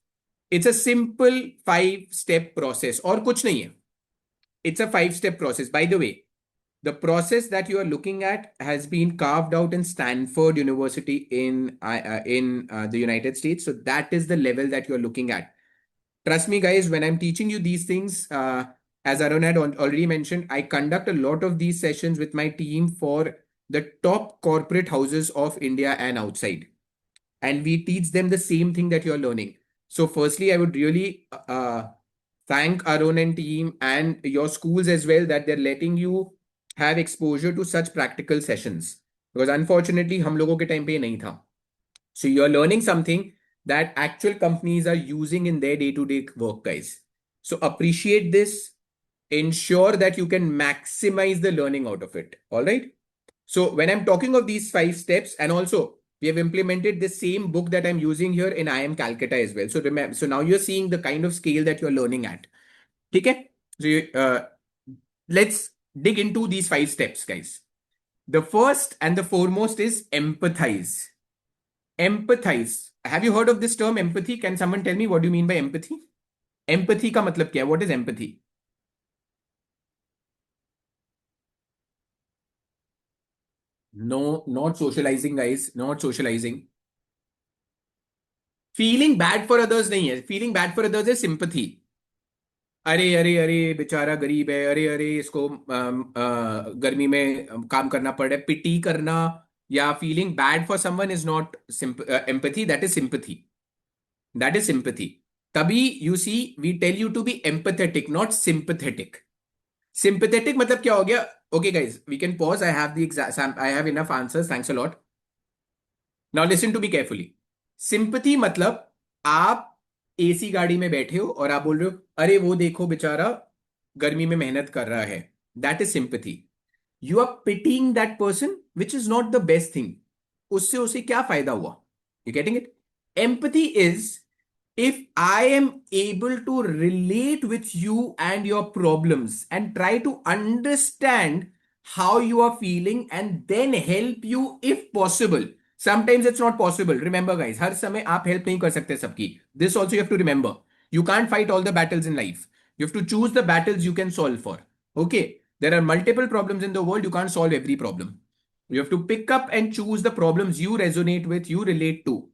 It's a simple 5-step process, और कुछ नहीं है. It's a 5-step process. By the way, the process that you are looking at has been carved out in Stanford University in the United States. So that is the level that you're looking at. Trust me, guys, when I'm teaching you these things, as Arun had already mentioned, I conduct a lot of these sessions with my team for the top corporate houses of India and outside. And we teach them the same thing that you're learning. So firstly, I would really thank Arun and team and your schools as well that they're letting you have exposure to such practical sessions. Because unfortunately, हम लोगों के time पे ये नहीं था. So you're learning something that actual companies are using in their day-to-day work, guys. So appreciate this. Ensure that you can maximize the learning out of it. All right. So when I'm talking of these 5 steps, and also we have implemented the same book that I'm using here in IIM Calcutta as well. So remember, so now you're seeing the kind of scale that you're learning at. Okay. So let's dig into these 5 steps, guys. The first and the foremost is empathize. Empathize. Have you heard of this term empathy? Can someone tell me what do you mean by empathy? Empathy का मतलब क्या है? What is empathy? No, not socializing, guys. Not socializing. Feeling bad for others नहीं है. Feeling bad for others is sympathy. अरे अरे अरे बेचारा गरीब है, अरे अरे इसको गर्मी में काम करना पड़ रहा है, पिटी करना या feeling bad for someone is not empathy, that is sympathy. That is sympathy. तभी you see we tell you to be empathetic, not sympathetic. Sympathetic मतलब क्या हो गया? Okay, guys, we can pause. I have the exact. I have enough answers. Thanks a lot. Now listen to me carefully. Sympathy मतलब आप AC गाड़ी में बैठे हो और आप बोल रहे हो अरे वो देखो बेचारा गर्मी में मेहनत कर रहा है. That is sympathy. You are pitying that person, which is not the best thing. उससे उसे क्या फायदा हुआ? You getting it? Empathy is if I am able to relate with you and your problems and try to understand how you are feeling and then help you if possible. Sometimes it's not possible. Remember, guys, हर समय आप help नहीं कर सकते सबकी. This also you have to remember. You can't fight all the battles in life. You have to choose the battles you can solve for. Okay. There are multiple problems in the world. You can't solve every problem. You have to pick up and choose the problems you resonate with, you relate to.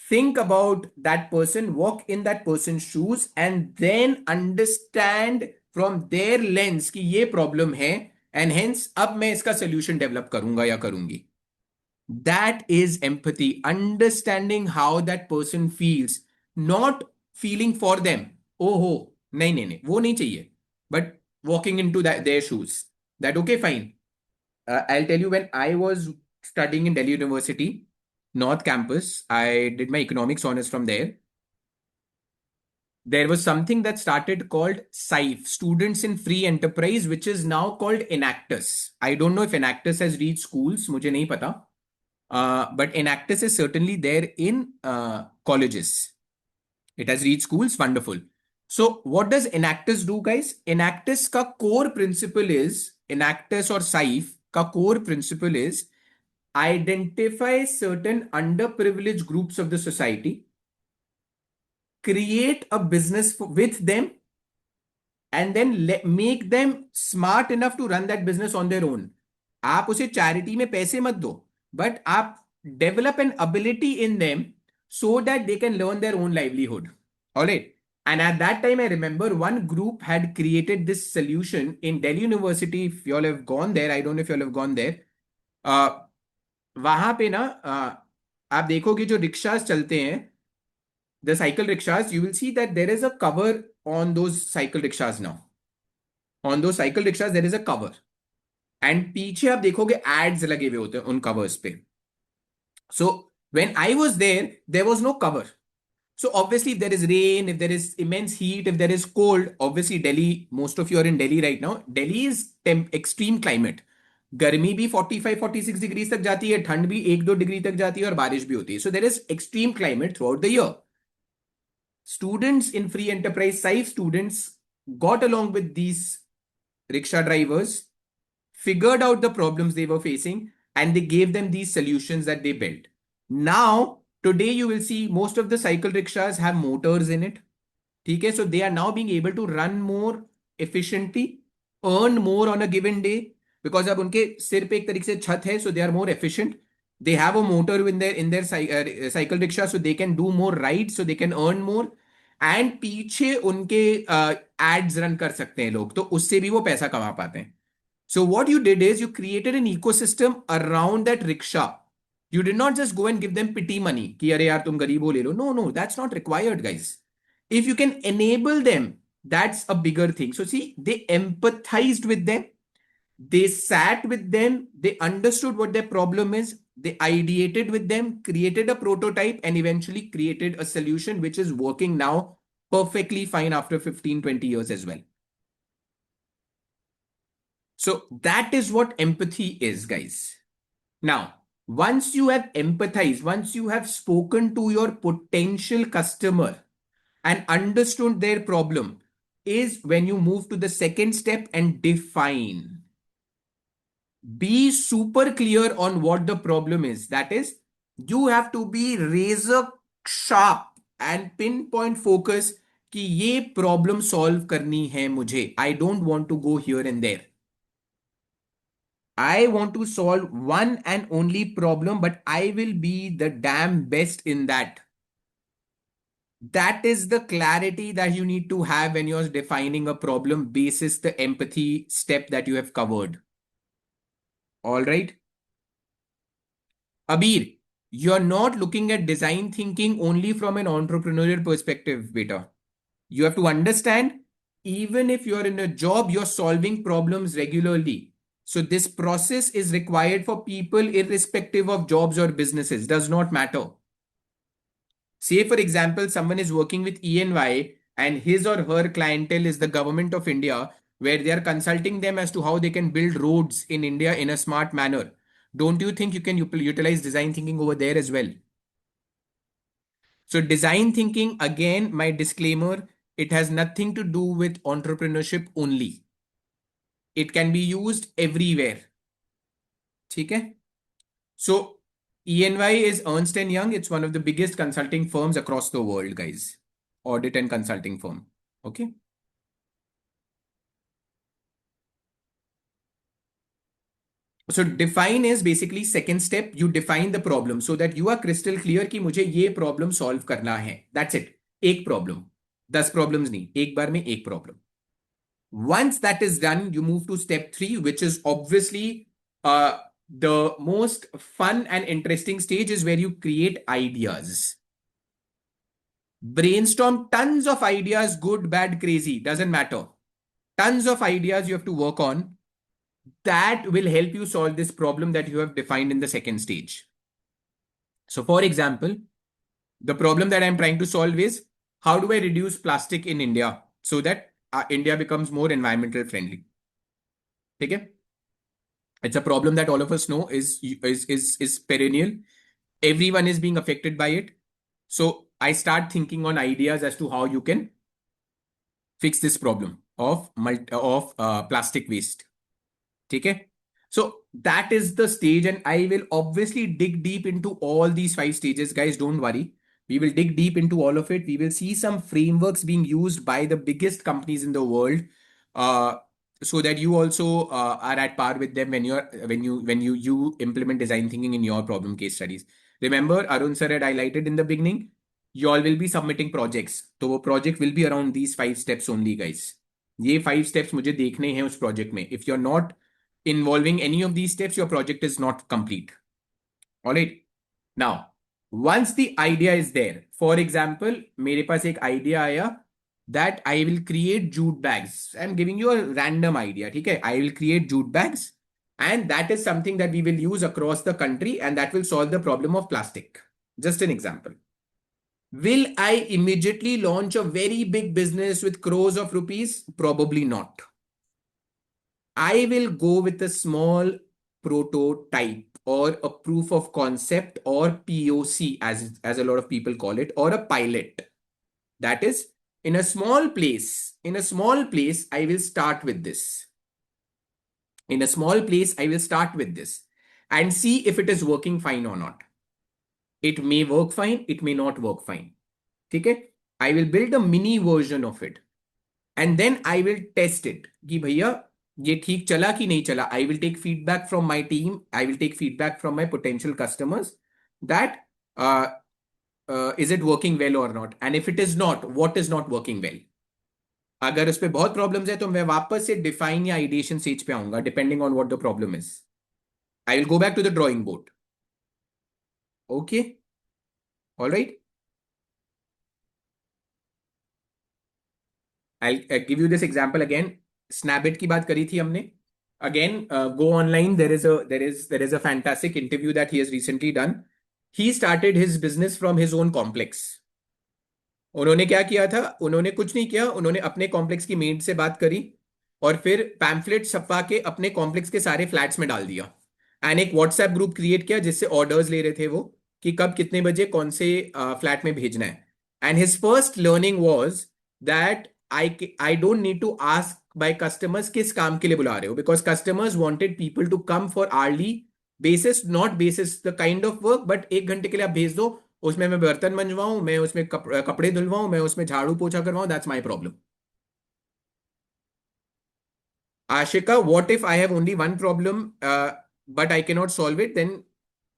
Think about that person, walk in that person's shoes, and then understand from their lens कि ये problem है, and hence अब मैं इसका solution develop करूंगा या करूंगी. That is empathy, understanding how that person feels, not feeling for them. Oh ho, नहीं नहीं नहीं वो नहीं चाहिए, but walking into their shoes. That okay, fine. I'll tell you, when I was studying in Delhi University, North Campus, I did my economics honors from there. There was something that started called SIFE, Students in Free Enterprise, which is now called Enactus. I don't know if Enactus has reached schools, मुझे नहीं पता. But Enactus is certainly there in colleges. It has reached schools, wonderful. So what does Enactus do, guys? Enactus ka core principle is, Enactus or SIFE ka core principle is, identify certain underprivileged groups of the society, create a business with them, and then make them smart enough to run that business on their own. आप उसे charity में पैसे मत दो, but आप develop an ability in them so that they can learn their own livelihood. All right. And at that time, I remember one group had created this solution in Delhi University. If you all have gone there, I don't know if you all have gone there. वहां पे ना आप देखोगे जो rickshaws चलते हैं, the cycle rickshaws, you will see that there is a cover on those cycle rickshaws now. On those cycle rickshaws, there is a cover. And पीछे आप देखोगे ads लगे हुए होते हैं उन covers पे. So when I was there was no cover. So obviously, if there is rain, if there is immense heat, if there is cold, obviously Delhi, most of you are in Delhi right now. Delhi is extreme climate. गर्मी भी 45-46 degree तक जाती है, ठंड भी 1-2 degree तक जाती है और बारिश भी होती है. So there is extreme climate throughout the year. Students in free enterprise, SIFE students, got along with these rickshaw drivers, figured out the problems they were facing, and they gave them these solutions that they built. Now, today you will see most of the cycle rickshaws have motors in it. Okay, so they are now being able to run more efficiently, earn more on a given day, because अब उनके सिर पे एक तरीके से छत है, so they are more efficient. They have a motor in their cycle rickshaw, so they can do more rides, so they can earn more. And पीछे उनके ads run कर सकते हैं लोग, तो उससे भी वो पैसा कमा पाते हैं. So what you did is you created an ecosystem around that rickshaw. You did not just go and give them pity money कि अरे यार तुम गरीब हो ले लो. No, that's not required, guys. If you can enable them, that's a bigger thing. So see, they empathized with them. They sat with them. They understood what their problem is. They ideated with them, created a prototype, and eventually created a solution which is working now perfectly fine after 15-20 years as well. So that is what empathy is, guys. Now, once you have empathized, once you have spoken to your potential customer and understood their problem, is when you move to the second step and define. Be super clear on what the problem is. That is, you have to be razor sharp and pinpoint focus कि ये problem solve करनी है मुझे. I don't want to go here and there. I want to solve one and only problem, but I will be the damn best in that. That is the clarity that you need to have when you're defining a problem basis the empathy step that you have covered. All right. Abir, You're not looking at design thinking only from an entrepreneurial perspective, beta. You have to understand, even if you're in a job, you're solving problems regularly. So this process is required for people irrespective of jobs or businesses, does not matter. Say, for example, someone is working with ENY and his or her clientele is the government of India, where they are consulting them as to how they can build roads in India in a smart manner. Don't you think you can utilize design thinking over there as well? So, design thinking, again, my disclaimer, it has nothing to do with entrepreneurship only. It can be used everywhere. Okay? So, ENY is Ernst& Young. It's one of the biggest consulting firms across the world, guys. Audit and consulting firm. Okay? So define is basically second step. You define the problem so that you are crystal clear कि मुझे ये problem solve करना है. That's it. एक problem. 10 problems नहीं. एक बार में एक problem. Once that is done, you move to step 3, which is obviously the most fun and interesting stage is where you create ideas. Brainstorm tons of ideas, good, bad, crazy, doesn't matter. Tons of ideas you have to work on that will help you solve this problem that you have defined in the second stage. So, for example, the problem that I'm trying to solve is how do I reduce plastic in India so that India becomes more environmental friendly? Okay? It's a problem that all of us know is perennial. Everyone is being affected by it. So I start thinking on ideas as to how you can fix this problem of plastic waste. Okay? So that is the stage, and I will obviously dig deep into all these 5 stages, guys. Don't worry. We will dig deep into all of it. We will see some frameworks being used by the biggest companies in the world, uh, so that you also are at par with them when you implement design thinking in your problem case studies. Remember, Arun sir had highlighted in the beginning, you all will be submitting projects. तो वो project will be around these 5 steps only, guys. ये 5 steps मुझे देखने हैं उस project में. If you're not involving any of these steps, your project is not complete. All right. Now, once the idea is there, for example, मेरे पास एक idea आया that I will create jute bags. I'm giving you a random idea. Okay, I will create jute bags, and that is something that we will use across the country, and that will solve the problem of plastic. Just an example. Will I immediately launch a very big business with crores of rupees? Probably not. I will go with a small prototype or a proof of concept or POC, as a lot of people call it, or a pilot. That is, in a small place, I will start with this. In a small place, I will start with this and see if it is working fine or not. It may work fine, it may not work fine. Okay? I will build a mini version of it. And then I will test it. कि भैया ये ठीक चला कि नहीं चला. I will take feedback from my team. I will take feedback from my potential customers that is it working well or not? And if it is not, what is not working well? अगर उस पर बहुत problems है तो मैं वापस से define या आइडिएशन स्टेज पे आऊंगा depending on what the problem is. I will go back to the drawing board. Okay, alright. I'll give you this example again. Snapit की बात करी थी हमने. Again, go online. There is a fantastic interview that he has recently done. He started his business from his own complex. उन्होंने क्या किया था? उन्होंने कुछ नहीं किया. उन्होंने अपने कॉम्प्लेक्स की मेड से बात करी और फिर पैम्फलेट छपवा के अपने कॉम्प्लेक्स के सारे फ्लैट्स में डाल दिया. एंड एक व्हाट्सएप ग्रुप क्रिएट किया जिससे ऑर्डर्स ले रहे थे वो कि कब कितने बजे कौन से फ्लैट में भेजना है. And his first learning was that I don't need to ask by customers किस काम के लिए बुला रहे हो, because customers wanted people to come for hourly basis, not basis the kind of work, but 1 घंटे के लिए आप भेज दो, उसमें मैं बर्तन मंजवाऊं, मैं उसमें कपड़े धुलवाऊं, मैं उसमें झाड़ू पोछा करवाऊं. That's my problem. Ashika, what if I have only one problem, but I cannot solve it? Then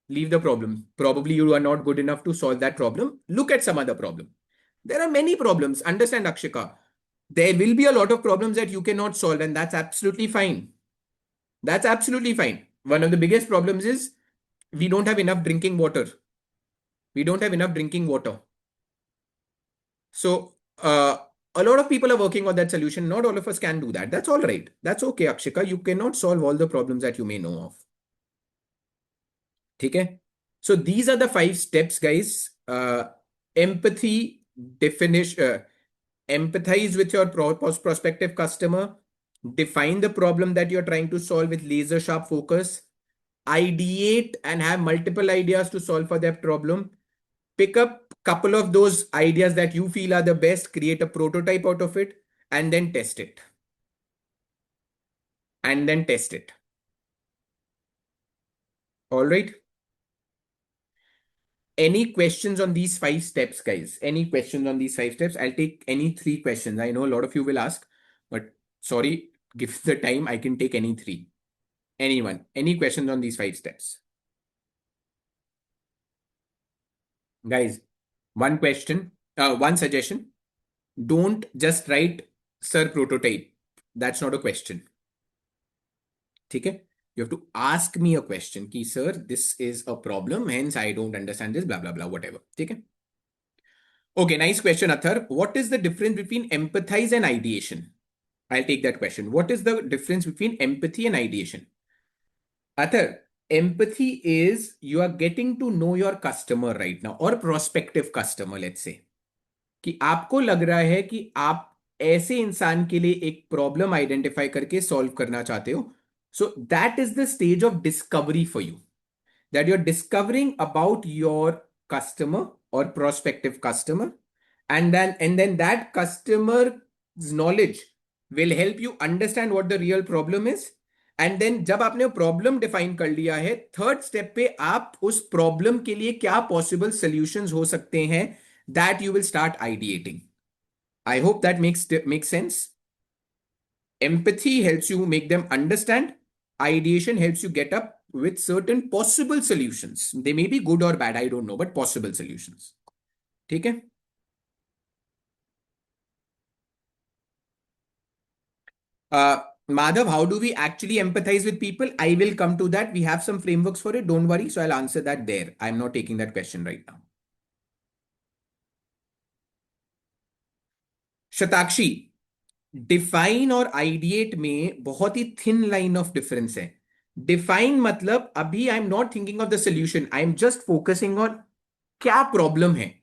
leave the problem. Probably you are not good enough to solve that problem. Look at some other problem. There are many problems. Understand, Akshika. There will be a lot of problems that you cannot solve, and that's absolutely fine. That's absolutely fine. One of the biggest problems is we don't have enough drinking water. We don't have enough drinking water. So a lot of people are working on that solution. Not all of us can do that. That's all right. That's okay, Akshika. You cannot solve all the problems that you may know of. Okay. So these are the 5 steps, guys. Empathy, definition, empathize with your prospective customer, define the problem that you're trying to solve with laser sharp focus, ideate and have multiple ideas to solve for that problem, pick up couple of those ideas that you feel are the best, create a prototype out of it, and then test it. And then test it. All right. Any questions on these 5 steps, guys? Any questions on these 5 steps? I'll take any 3 questions. I know a lot of you will ask, but sorry, give the time. I can take any 3. Anyone? Any questions on these 5 steps? Guys, one suggestion. Don't just write sir prototype. That's not a question. Okay? You have to ask me a question. Ki, sir, this is a problem, hence I don't understand this, blah, blah, blah, whatever. Okay? Okay, nice question, Athar. What is the difference between empathize and ideation? I'll take that question. What is the difference between empathy and ideation? Athar, empathy is you are getting to know your customer right now or prospective customer, let's say. कि आपको लग रहा है कि आप ऐसे इंसान के लिए एक प्रॉब्लम आइडेंटिफाई करके सॉल्व करना चाहते हो. So that is the stage of discovery for you, that you're discovering about your customer or prospective customer, and then that customer's knowledge will help you understand what the real problem is. And then जब आपने problem define कर लिया है, third step पे आप उस problem के लिए क्या पॉसिबल सॉल्यूशंस हो सकते हैं, that you will start ideating. I hope that makes sense. Empathy helps you make them understand. Ideation helps you get up with certain possible solutions. They may be good or bad, I don't know, but possible solutions. ठीक है? Madhav, how do we actually empathize with people? I will come to that. We have some frameworks for it. Don't worry. So I'll answer that there. I'm not taking that question right now. Shatakshi, define और ideate में बहुत ही thin line of difference है. Define मतलब अभी I am not thinking of the solution, I am just focusing on क्या problem है.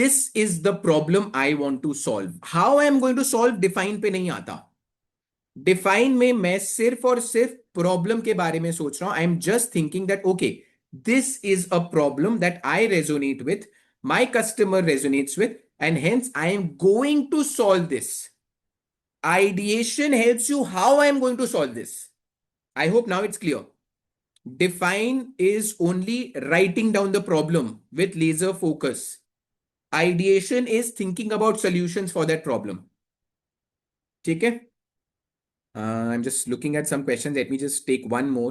This is the problem I want to solve. How I am going to solve define पे नहीं आता. Define में मैं सिर्फ और सिर्फ प्रॉब्लम के बारे में सोच रहा हूं. आई am just thinking that okay, this is a problem that I resonate with, my customer resonates with, and hence I am going to solve this. Ideation helps you how I am going to solve this. I hope now it's clear. Define is only writing down the problem with laser focus. Ideation is thinking about solutions for that problem. Okay? I'm just looking at some questions. Let me just take one more.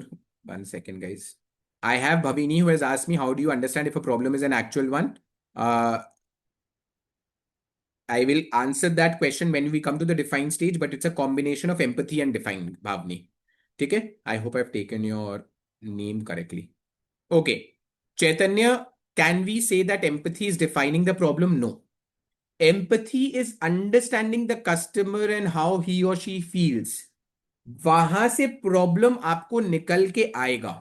1 second, guys. I have Bhavini who has asked me, how do you understand if a problem is an actual one? I will answer that question when we come to the define stage, but it's a combination of empathy and define, Bhavni. Okay? I hope I've taken your name correctly. Okay. Chaitanya, can we say that empathy is defining the problem? No. Empathy is understanding the customer and how he or she feels. वहां से problem आपको निकल के आएगा.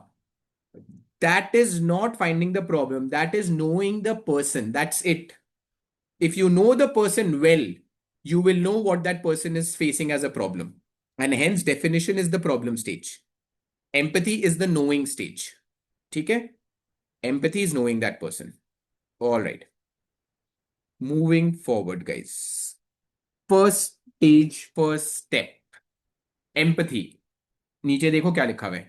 That is not finding the problem. That is knowing the person. That's it. If you know the person well, you will know what that person is facing as a problem. And hence definition is the problem stage. Empathy is the knowing stage. Okay? Empathy is knowing that person. All right. Moving forward, guys. First stage, first step. Empathy. नीचे देखो क्या लिखा हुआ है.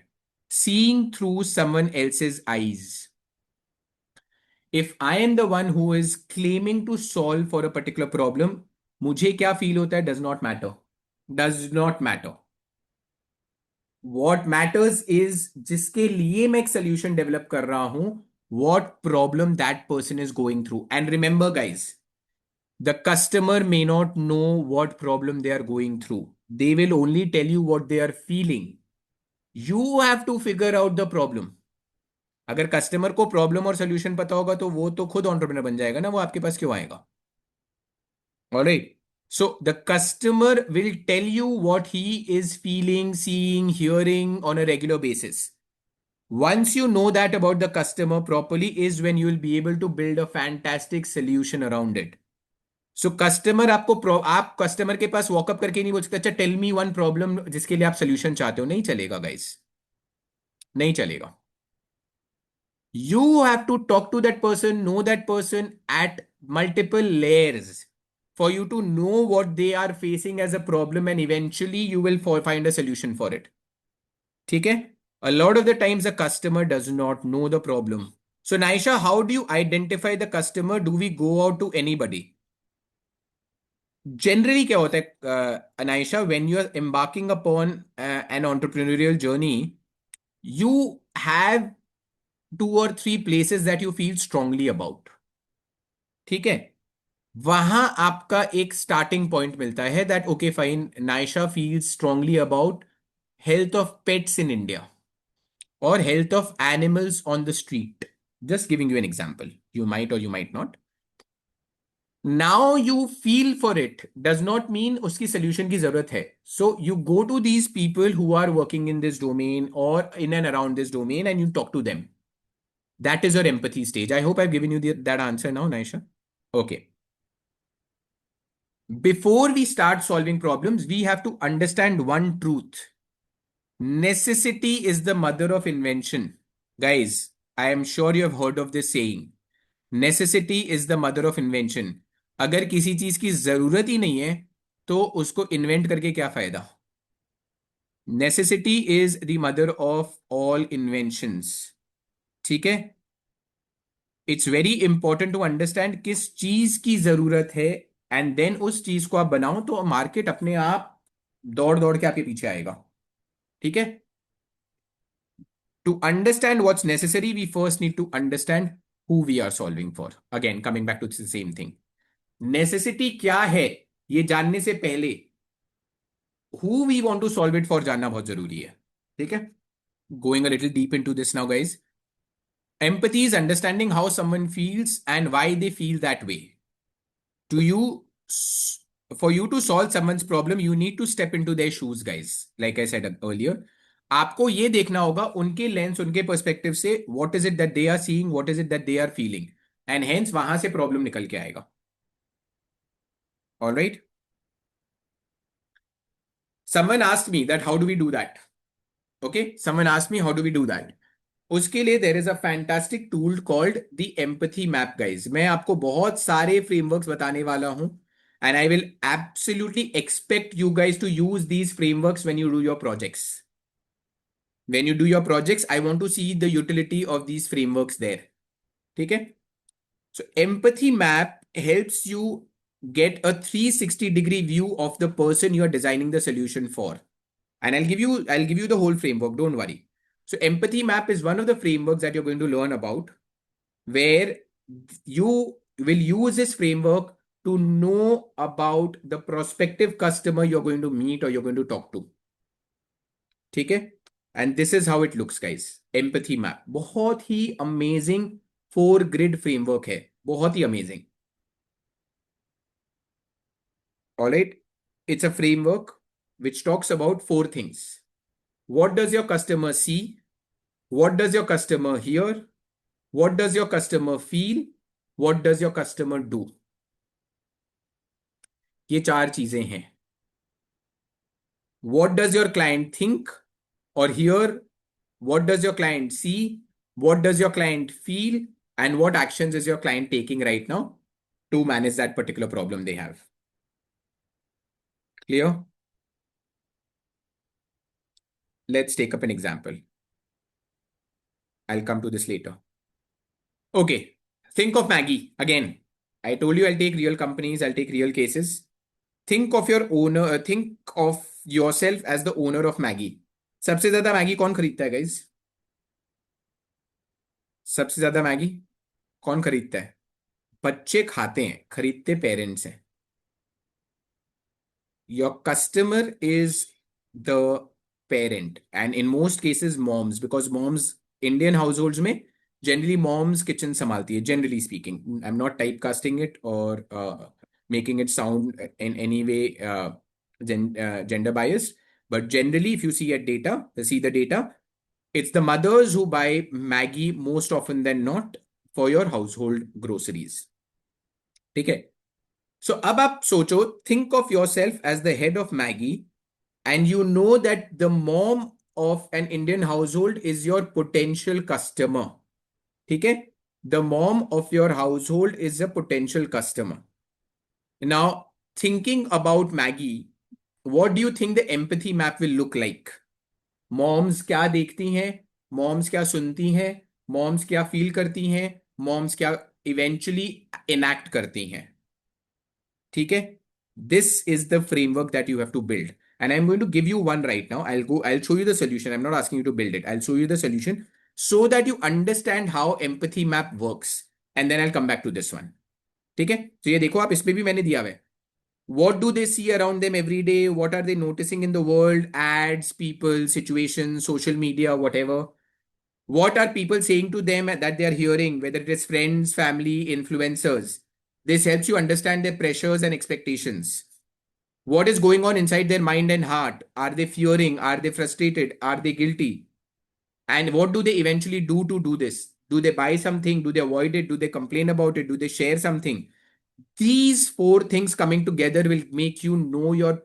Seeing through someone else's eyes. If I am the one who is claiming to solve for a particular problem, मुझे क्या feel होता है does not matter. Does not matter. What matters is जिसके लिए मैं एक solution develop कर रहा हूं, what problem that person is going through. And remember, guys, the customer may not know what problem they are going through. They will only tell you what they are feeling. You have to figure out the problem. अगर customer को problem और solution पता होगा तो वो तो खुद entrepreneur बन जाएगा ना, वो आपके पास क्यों आएगा? Alright, so the customer will tell you what he is feeling, seeing, hearing on a regular basis. Once you know that about the customer properly is when you will be able to build a fantastic solution around it. So customer आपको आप customer के पास walk up करके नहीं बोल सकते अच्छा tell me one problem जिसके लिए आप सोल्यूशन चाहते हो, नहीं चलेगा गाइस, नहीं चलेगा. You have to talk to that person, know that person at multiple layers for you to know what they are facing as a problem, and eventually you will find a solution for it. ठीक है? A lot of the times the customer does not know the problem. So Naisha, how do you identify the customer? Do we go out to anybody? Generally क्या होता है Anisha, when you are embarking upon an entrepreneurial journey, you have two or three places that you feel strongly about. ठीक है, वहां आपका एक starting point मिलता है that okay fine, Naisha feels strongly about health of pets in India और health of animals on the street. Just giving you an example, you might और you might not. Now you feel for it does not mean उसकी solution की जरूरत है. So you go to these people who are working in this domain और in and around this domain and you talk to them. That is your empathy stage. I hope I've given you that answer now, Naisha. Okay. Before we start solving problems, we have to understand one truth. Necessity is the mother of invention. Guys, I am sure you have heard of this saying. Necessity is the mother of invention. अगर किसी चीज की जरूरत ही नहीं है तो उसको invent करके क्या फायदा? Necessity is the mother of all inventions. ठीक है, it's very important to understand किस चीज की जरूरत है एंड देन उस चीज को आप बनाओ तो मार्केट अपने आप दौड़ दौड़ के आपके पीछे आएगा. ठीक है, to understand what's necessary we first need to understand who we are solving for. Again coming back to the same thing, necessity क्या है ये जानने से पहले who we want to solve it for जानना बहुत जरूरी है. ठीक है, going a little deep into this now guys. Empathy is understanding how someone feels and why they feel that way. To you, for you to solve someone's problem, you need to step into their shoes, guys. Like I said earlier, आपको ये देखना होगा उनके lens, उनके perspective से what is it that they are seeing, what is it that they are feeling, and hence वहां से problem निकल के आएगा. All right. Someone asked me that how do we do that? Okay, someone asked me how do we do that. उसके लिए there is a fantastic tool called the empathy map. Guys, मैं आपको बहुत सारे frameworks बताने वाला हूं and I will absolutely expect you guys to use these frameworks when you do your projects. When you do your projects I want to see the utility of these frameworks there. ठीक है, so empathy map helps you get a 360-degree view of the person you are designing the solution for, and I'll give you the whole framework, don't worry. So empathy map is one of the frameworks that you're going to learn about, where you will use this framework to know about the prospective customer you're going to meet or you're going to talk to. ठीक है, and this is how it looks guys. Empathy map बहुत ही amazing 4 grid framework है, बहुत ही amazing. All right, it's a framework which talks about 4 things. What does your customer see? What does your customer hear? What does your customer feel? What does your customer do? ये 4 चीजें हैं. What does your client think or hear? What does your client see? What does your client feel? And what actions is your client taking right now to manage that particular problem they have? Clear? Let's take up an example. I'll come to this later. Okay, think of Maggie. Again, I told you I'll take real companies, I'll take real cases. Think of your owner, think of yourself as the owner of Maggie. सबसे ज्यादा Maggi कौन खरीदता है guys? सबसे ज्यादा Maggi कौन खरीदता है? बच्चे खाते हैं, खरीदते पेरेंट्स हैं. Your customer is the parent, and in most cases moms, because moms Indian households में generally mom's kitchen संभालती है, generally speaking. I'm not typecasting it or making it sound in any way gender biased, but generally if you see the data, it's the mothers who buy Maggie most often than not for your household groceries. ठीक है? So अब आप सोचो, think of yourself as the head of Maggie, and you know that the mom of an Indian household is your potential customer. ठीक है? The mom of your household is a potential customer. Now, thinking about Maggie, what do you think the empathy map will look like? Moms क्या देखती हैं? Moms क्या सुनती हैं? Moms क्या feel करती हैं? Moms क्या eventually enact करती हैं? ठीक है? This is the framework that you have to build. And I'm going to give you one right now. I'll show you the solution. I'm not asking you to build it. I'll show you the solution so that you understand how empathy map works. And then I'll come back to this one. ठीक है? तो ये देखो, आप इस पे भी मैंने दिया हुआ है. What do they see around them every day? What are they noticing in the world? Ads, people, situations, social media, whatever. What are people saying to them that they are hearing, whether it is friends, family, influencers? This helps you understand their pressures and expectations. What is going on inside their mind and heart? Are they fearing? Are they frustrated? Are they guilty? And what do they eventually do to do this? Do they buy something? Do they avoid it? Do they complain about it? Do they share something? These four things coming together will make you know your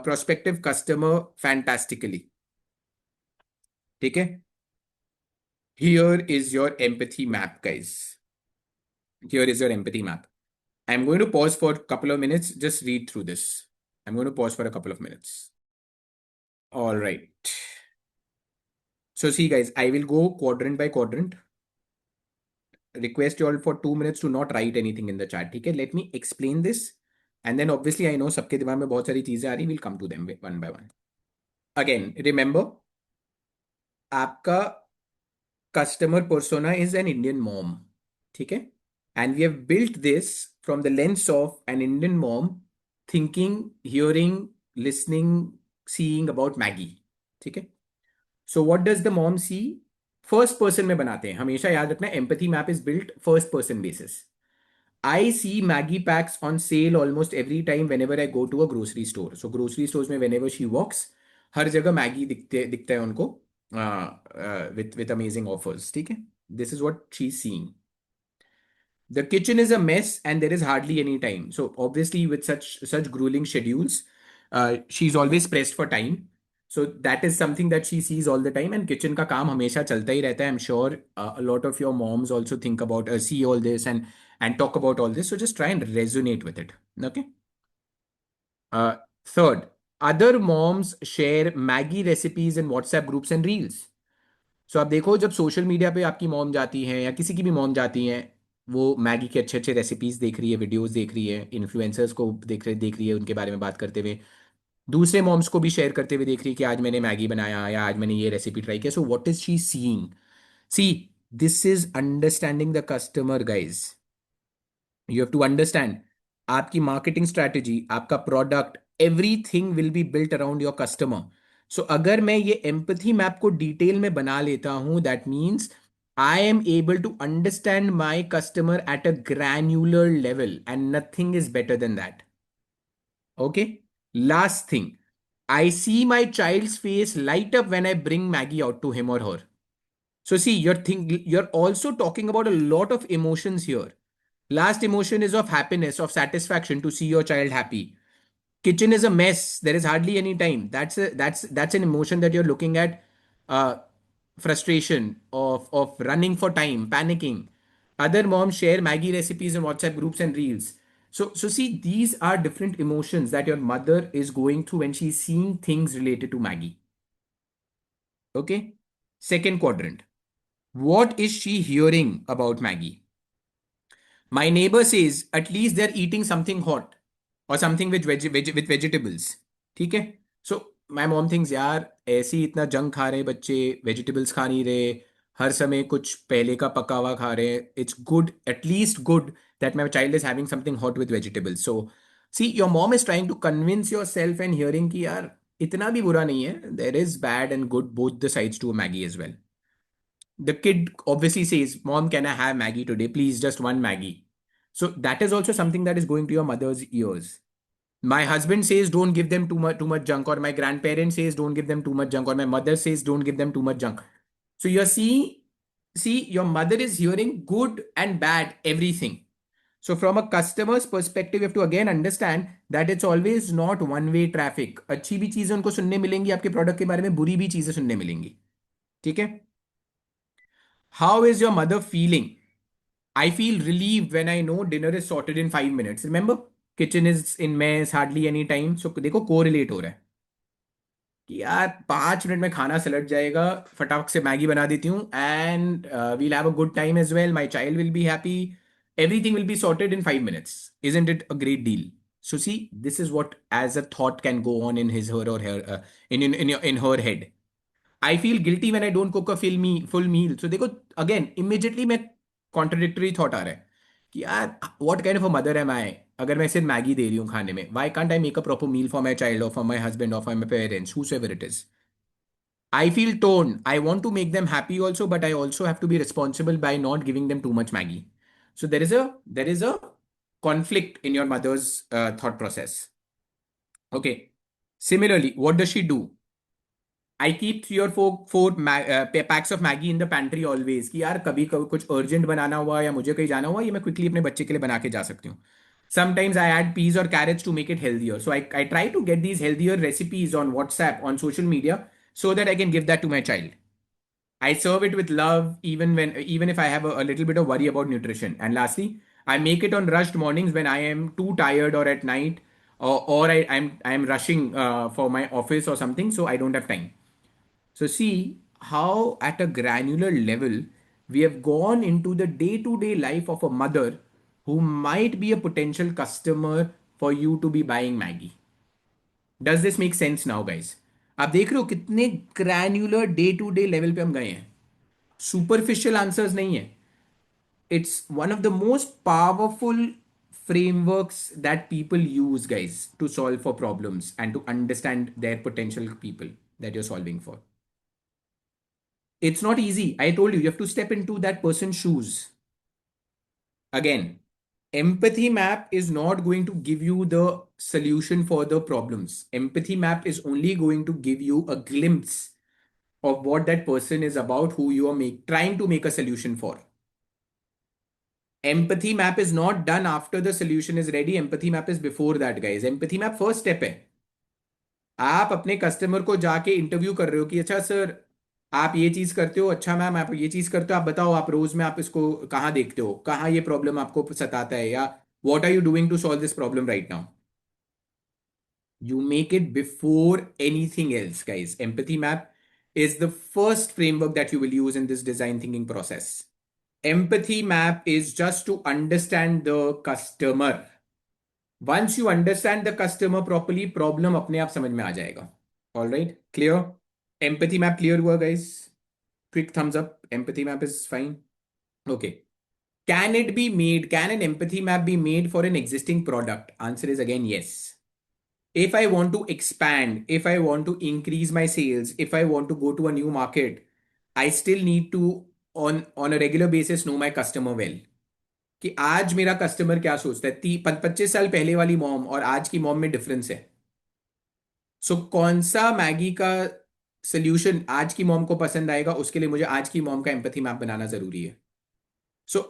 prospective customer fantastically. ठीक है? Here is your empathy map, guys. Here is your empathy map. I'm going to pause for a couple of minutes. Just read through this. I'm going to pause for a couple of minutes. All right. So see, guys, I will go quadrant by quadrant. Request you all for 2 minutes to not write anything in the chat. ठीक है? Let me explain this. And then obviously I know सबके दिमाग में बहुत सारी चीजें आ रही. We'll come to them one by one. Again, remember, आपका customer persona is an Indian mom. ठीक है? And we have built this from the lens of an Indian mom thinking, hearing, listening, seeing about Maggie. ठीक है? So what does the mom see? First person में बनाते हैं. हमेशा याद रखना, empathy map is built first person basis. I see Maggie packs on sale almost every time whenever I go to a grocery store. So grocery stores में whenever she walks, हर जगह Maggi दिखता है उनको with amazing offers. ठीक है? This is what she's seeing. The kitchen is a mess and there is hardly any time. So obviously with such grueling schedules, she's always pressed for time. So that is something that she sees all the time. And kitchen का काम हमेशा चलता ही रहता है. I'm sure a lot of your moms also think about see all this and talk about all this. So just try and resonate with it. Okay. Third, other moms share Maggie recipes in WhatsApp groups and reels. सो आप देखो, जब social media पे आपकी mom जाती हैं या किसी की भी मॉम जाती हैं, वो मैगी के अच्छे अच्छे रेसिपीज देख रही है, वीडियोस देख रही है, इन्फ्लुएंसर्स को देख रही है, उनके बारे में बात करते हुए, दूसरे मॉम्स को भी शेयर करते हुए देख रही है कि आज मैंने मैगी बनाया या आज मैंने ये रेसिपी ट्राई किया. So what is she seeing? See, this is understanding the customer, guys. You have to understand आपकी मार्केटिंग स्ट्रैटेजी, आपका product, everything will be built around your customer. So अगर मैं ये एम्पथी मैप को detail में बना लेता हूं, that means I am able to understand my customer at a granular level, and nothing is better than that. Okay. Last thing, I see my child's face light up when I bring Maggie out to him or her. So see, you're also talking about a lot of emotions here. Last emotion is of happiness, of satisfaction to see your child happy. Kitchen is a mess. There is hardly any time. That's an emotion that you're looking at. Frustration of running for time, panicking. Other moms share Maggie recipes in WhatsApp groups and reels. So see, these are different emotions that your mother is going through when she's seeing things related to Maggie. Okay. Second quadrant. What is she hearing about Maggie? My neighbor says at least they're eating something hot or something with with vegetables. ठीक है? So my mom thinks, यार ऐसे ही इतना junk खा रहे बच्चे, vegetables खा नहीं रहे, हर समय कुछ पहले का पका हुआ खा रहे. It's good, at least good, that my child is having something hot with vegetables. So see, your mom is trying to convince yourself and hearing कि यार इतना भी बुरा नहीं है. There is bad and good both the sides to a Maggie as well. The kid obviously says, Mom, can I have Maggie today? Please, just one Maggie. So that is also something that is going to your mother's ears. My husband says don't give them too much junk, or my grandparent says don't give them too much junk, or my mother says don't give them too much junk. So you're seeing, see, your mother is hearing good and bad everything. So from a customer's perspective, you have to again understand that it's always not one way traffic. अच्छी भी चीजें उनको सुनने मिलेंगी आपके product के बारे में, बुरी भी चीजें सुनने मिलेंगी. ठीक है? How is your mother feeling? I feel relieved when I know dinner is sorted in 5 minutes. Remember, kitchen is in mess, hardly any time. So देखो correlate हो रहा है कि यार 5 मिनट में खाना सलट जाएगा, फटाक से मैगी बना देती हूँ, and we'll have a good time as well, my child will be happy, everything will be sorted in 5 minutes. Isn't it a great deal? So see, this is what as a thought can go on in his her or her in her head. I feel guilty when I don't cook a full meal. So देखो again immediately मैं contradictory thought आ रहा है कि यार what kind of a mother am I अगर मैं सिर्फ Maggi दे रही हूँ खाने में. Why can't I make a proper meal for my child or for my husband or for my parents, whosoever it is? I feel torn. I want to make them happy also, but I also have to be responsible by not giving them too much Maggie. So there is a conflict in your mother's thought process. Okay. Similarly, what does she do? I keep 3 or 4 packs of Maggie in the pantry always कि यार कभी कभी कुछ urgent बनाना हुआ या मुझे कहीं जाना हुआ, ये मैं quickly अपने बच्चे के लिए बना के जा सकती हूँ. Sometimes I add peas or carrots to make it healthier. So I try to get these healthier recipes on WhatsApp, on social media, so that I can give that to my child. I serve it with love, even if I have a little bit of worry about nutrition. And lastly, I make it on rushed mornings when I am too tired, or at night, or I'm rushing for my office or something, so I don't have time. So see how at a granular level we have gone into the day-to-day life of a mother who might be a potential customer for you to be buying Maggie. Does this make sense now, guys? आप देख रहे हो कितने granular day to day level पे हम गए हैं. Superficial answers नहीं है. It's one of the most powerful frameworks that people use, guys, to solve for problems and to understand their potential people that you're solving for. It's not easy. I told you have to step into that person's shoes. Again, empathy map is not going to give you the solution for the problems. Empathy map is only going to give you a glimpse of what that person is about, who you are trying to make a solution for. Empathy map is not done after the solution is ready. Empathy map is before that, guys. Empathy map first step है. आप अपने customer को जाके interview कर रहे हो कि अच्छा सर आप ये चीज करते हो, अच्छा मैम आप ये चीज करते हो, आप बताओ आप रोज में आप इसको कहाँ देखते हो, कहाँ ये प्रॉब्लम आपको सताता है, या what are you doing to solve this problem right now. You make it before anything else, guys. Empathy map is the first framework that you will use in this design thinking process. Empathy map is just to understand the customer. Once you understand the customer properly, problem अपने आप समझ में आ जाएगा. All right, clear? Empathy map clear हुआ, guys? Quick thumbs up. Empathy map is fine. Okay. Can it be made? Can an empathy map be made for an existing product? Answer is again yes. If I want to expand, if I want to increase my sales, if I want to go to a new market, I still need to on a regular basis know my customer well. कि आज मेरा customer क्या सोचता है, 25 साल पहले वाली mom और आज की मॉम में डिफरेंस है. सो कौन सा मैगी का सोल्यूशन आज की मॉम को पसंद आएगा, उसके लिए मुझे आज की मॉम का एम्पैथी मैप बनाना जरूरी है. So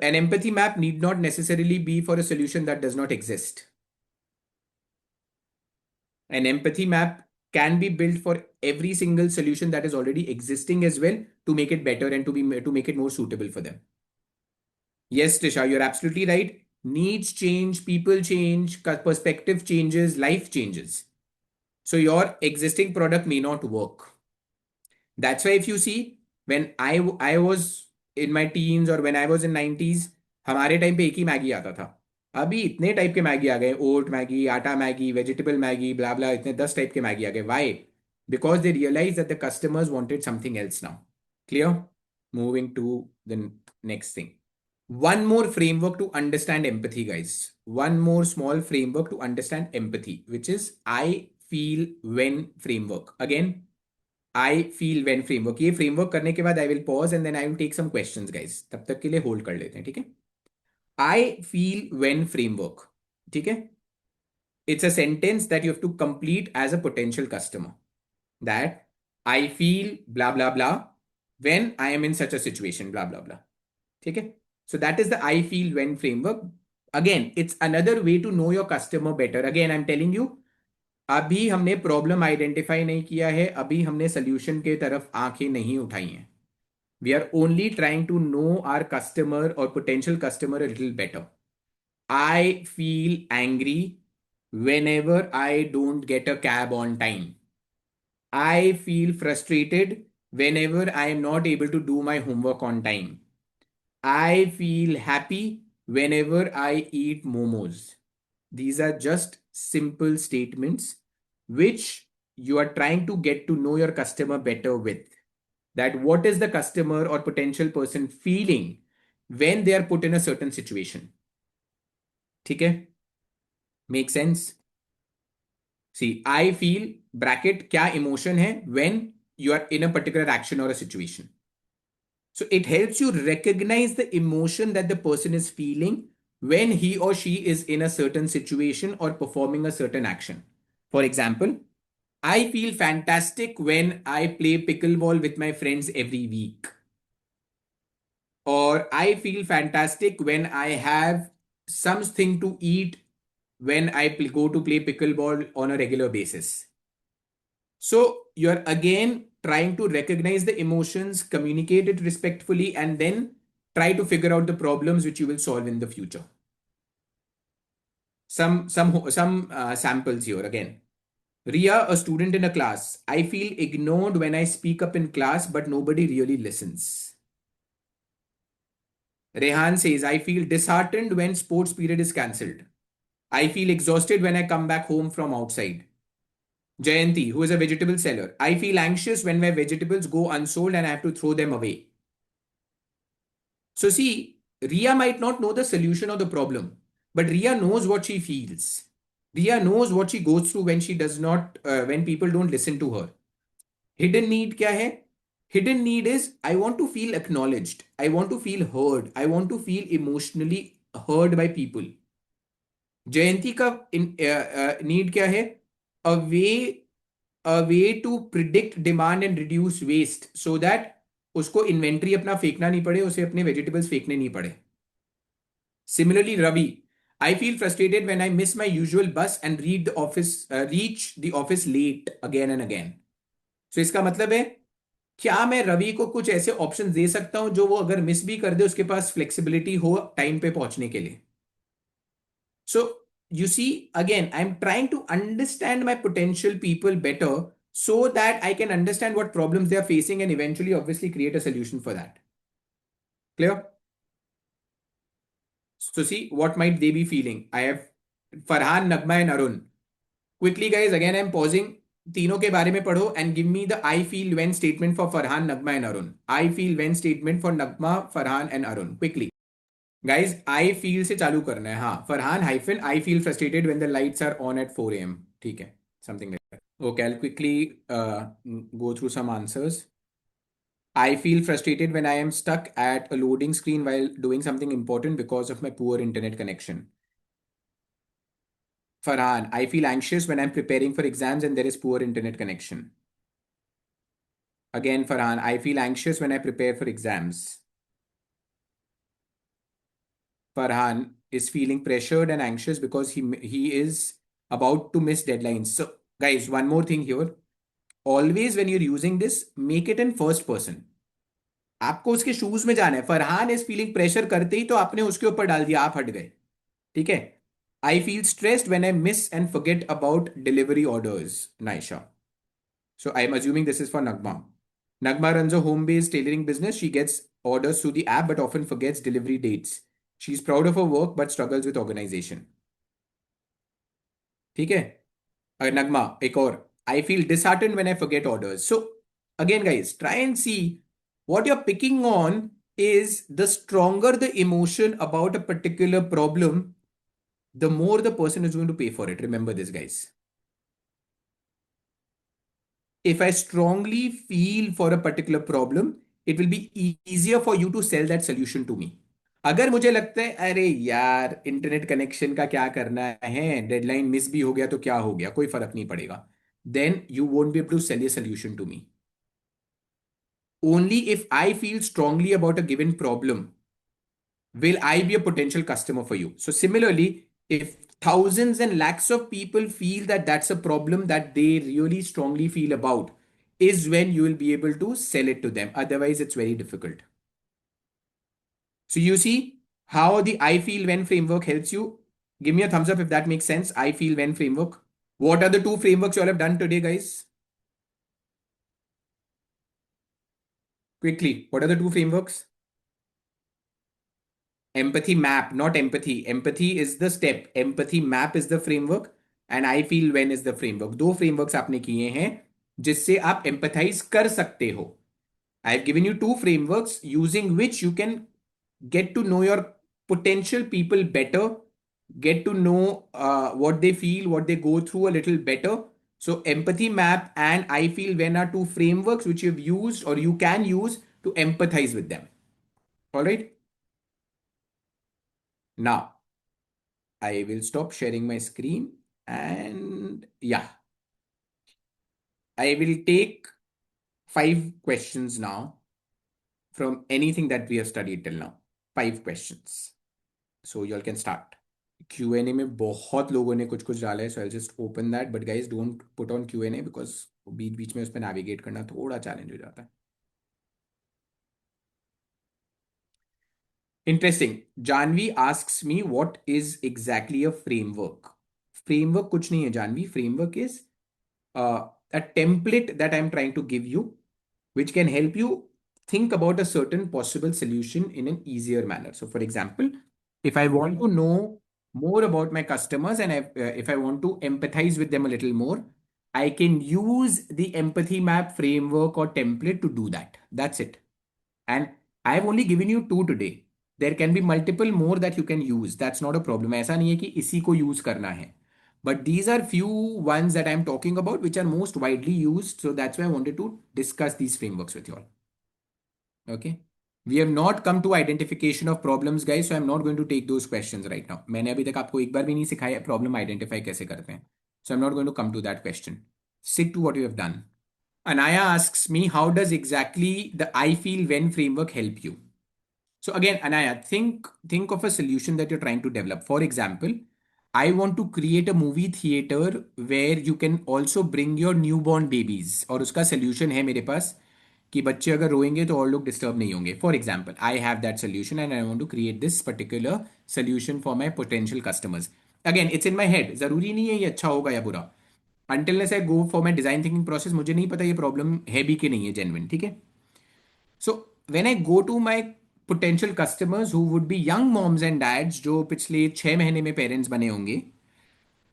an empathy map need not necessarily be for a solution that does not exist. An empathy map can be built for every single solution that is already existing as well, to make it better and to make it more suitable for them. Yes, Trisha, you're absolutely right. Needs change, people change, perspective changes, life changes. So your existing product may not work. That's why if you see, when I was in my teens or when I was in 90s, हमारे time पे एक ही Maggi आता था. अभी इतने type के Maggi आ गए, oat Maggi, atta Maggi, vegetable Maggi, blah blah, इतने 10 टाइप के मैगी आ गए. Why? Because they realise that the customers wanted something else now. Clear? Moving to the next thing. One more framework to understand empathy, guys. One more small framework to understand empathy, which is I feel when framework. Again, I feel when framework, ये framework करने के बाद I will pause and then I will take some questions guys, तब तक के लिए hold कर लेते हैं, ठीक है। आई फील व्हेन फ्रेमवर्क, ठीक है, it's a sentence that you have to complete as a potential customer, that I feel blah blah blah when I am in such a situation, blah blah blah. Okay, so that is the I feel when framework. Again, it's another way to know your customer better. Again, I'm telling you, अभी हमने problem identify नहीं किया है, अभी हमने solution के तरफ आंखें नहीं उठाई हैं. We are only trying to know our customer or potential customer a little better. I feel angry whenever I don't get a cab on time. I feel frustrated whenever I am not able to do my homework on time. I feel happy whenever I eat momos. These are just simple statements which you are trying to get to know your customer better with. That what is the customer or potential person feeling when they are put in a certain situation. ठीक है? Make sense? See, I feel bracket क्या emotion है when you are in a particular action or a situation. So it helps you recognize the emotion that the person is feeling when he or she is in a certain situation or performing a certain action. For example, I feel fantastic when I play pickleball with my friends every week. Or I feel fantastic when I have something to eat when I go to play pickleball on a regular basis. So you're again trying to recognize the emotions, communicate it respectfully, and then try to figure out the problems which you will solve in the future. Some samples here again. Ria, a student in a class. I feel ignored when I speak up in class, but nobody really listens. Rehan says, I feel disheartened when sports period is cancelled. I feel exhausted when I come back home from outside. Jayanti, who is a vegetable seller. I feel anxious when my vegetables go unsold and I have to throw them away. So see, Ria might not know the solution of the problem, but Ria knows what she feels. Ria knows what she goes through when she does not, when people don't listen to her. Hidden need क्या है? Hidden need is I want to feel acknowledged. I want to feel heard. I want to feel emotionally heard by people. जयंती का need क्या है? A way a way to predict demand and reduce waste so that उसको inventory अपना फेंकना नहीं पड़े, उसे अपने वेजिटेबल्स फेंकने नहीं पड़े. Similarly, Ravi, I feel frustrated when I miss my usual bus and reach the office late again and again. So इसका मतलब है क्या मैं रवि को कुछ ऐसे ऑप्शन दे सकता हूं जो वो अगर मिस भी कर दे उसके पास फ्लेक्सिबिलिटी हो टाइम पे पहुंचने के लिए. So you see, again, I'm trying to understand my potential people better so that I can understand what problems they are facing and eventually, obviously, create a solution for that. Clear? So see, what might they be feeling? I have Farhan, Nagma, and Arun. Quickly, guys, again, I'm pausing. तीनों के बारे में पढ़ो and give me the I feel when statement for Farhan, Nagma, and Arun. I feel when statement for Nagma, Farhan, and Arun. Quickly. Guys I feel से चालू करना है. हाँ, Farhan hyphen I feel frustrated when the lights are on at 4 AM. ठीक है, something like that. Okay, I quickly go through some answers. I feel frustrated when I am stuck at a loading screen while doing something important because of my poor internet connection. Farhan, I feel anxious when I'm preparing for exams and there is poor internet connection. Again, Farhan, I feel anxious when I prepare for exams. Farhan is feeling pressured and anxious because he is about to miss deadlines. So, guys, one more thing here. Always when you're using this, make it in first person. आपको उसके shoes में जाना है. Farhan is feeling pressure करते ही तो आपने उसके ऊपर डाल दिया, आप हट गए. ठीक है. I feel stressed when I miss and forget about delivery orders. Naisha. So I'm assuming this is for Nagma. Nagma runs a home-based tailoring business. She gets orders through the app but often forgets delivery dates. She's proud of her work but struggles with organization. ठीक है. Nagma, एक और. I feel disheartened when I forget orders. So again, guys, try and see what you're picking on is the stronger the emotion about a particular problem, the more the person is going to pay for it. Remember this, guys. if I strongly feel for a particular problem, it will be easier for you to sell that solution to me. अगर मुझे लगता है अरे यार internet connection का क्या करना है, डेडलाइन मिस भी हो गया तो क्या हो गया, कोई फर्क नहीं पड़ेगा, then you won't be able to sell a solution to me. Only if I feel strongly about a given problem will I be a potential customer for you. So similarly, if thousands and lakhs of people feel that that's a problem that they really strongly feel about, is when you will be able to sell it to them. Otherwise, it's very difficult. So you see how the I feel when framework helps you. Give me a thumbs up if that makes sense. I feel when framework. What are the two frameworks you all have done today, guys? Quickly, what are the two frameworks? Empathy map, not empathy. Empathy is the step. Empathy map is the framework. And I feel when is the framework. दो frameworks आपने किए हैं जिससे आप empathize कर सकते हो. I've given you two frameworks using which you can get to know your potential people better, get to know what they feel, what they go through a little better. So empathy map and I feel when are two frameworks which you've used or you can use to empathize with them. All right. Now I will stop sharing my screen and yeah, I will take 5 questions now from anything that we have studied till now. 5 questions. So you all can start. Q&A में बहुत लोगों ने कुछ कुछ डाला है, so I'll just open that. But guys, don't put on Q&A because बीच बीच में उस पर navigate करना थोड़ा challenge हो जाता है. Interesting. Janvi asks me what is exactly a framework. Framework कुछ नहीं है Janvi. Framework is a template that I'm trying to give you, which can help you think about a certain possible solution in an easier manner. So, for example, if I want to know more about my customers and if I want to empathize with them a little more, I can use the empathy map framework or template to do that. That's it. And I have only given you two today. There can be multiple more that you can use. That's not a problem. ऐसा नहीं है कि इसी को use करना है. But these are few ones that I'm talking about which are most widely used. So that's why I wanted to discuss these frameworks with you all. Okay. We have not come to identification of problems, guys. So I'm not going to take those questions right now. मैंने अभी तक आपको एक बार भी नहीं सिखाया problem identify कैसे करते हैं. So I'm not going to come to that question. Stick to what you have done. Anaya asks me, how does exactly the I feel when framework help you? So again, Anaya, think of a solution that you're trying to develop. For example, I want to create a movie theater where you can also bring your newborn babies. और उसका solution है मेरे पास कि बच्चे अगर रोएंगे तो और लोग डिस्टर्ब नहीं होंगे. For example, I have that solution and I want to create this particular solution for my potential customers. Again, it's in my head. जरूरी नहीं है ये अच्छा होगा या बुरा. Until I go for my design thinking process, मुझे नहीं पता ये प्रॉब्लम है भी कि नहीं है genuine. ठीक है. So when I go to my potential customers who would be young moms and dads जो पिछले 6 महीने में पेरेंट्स बने होंगे,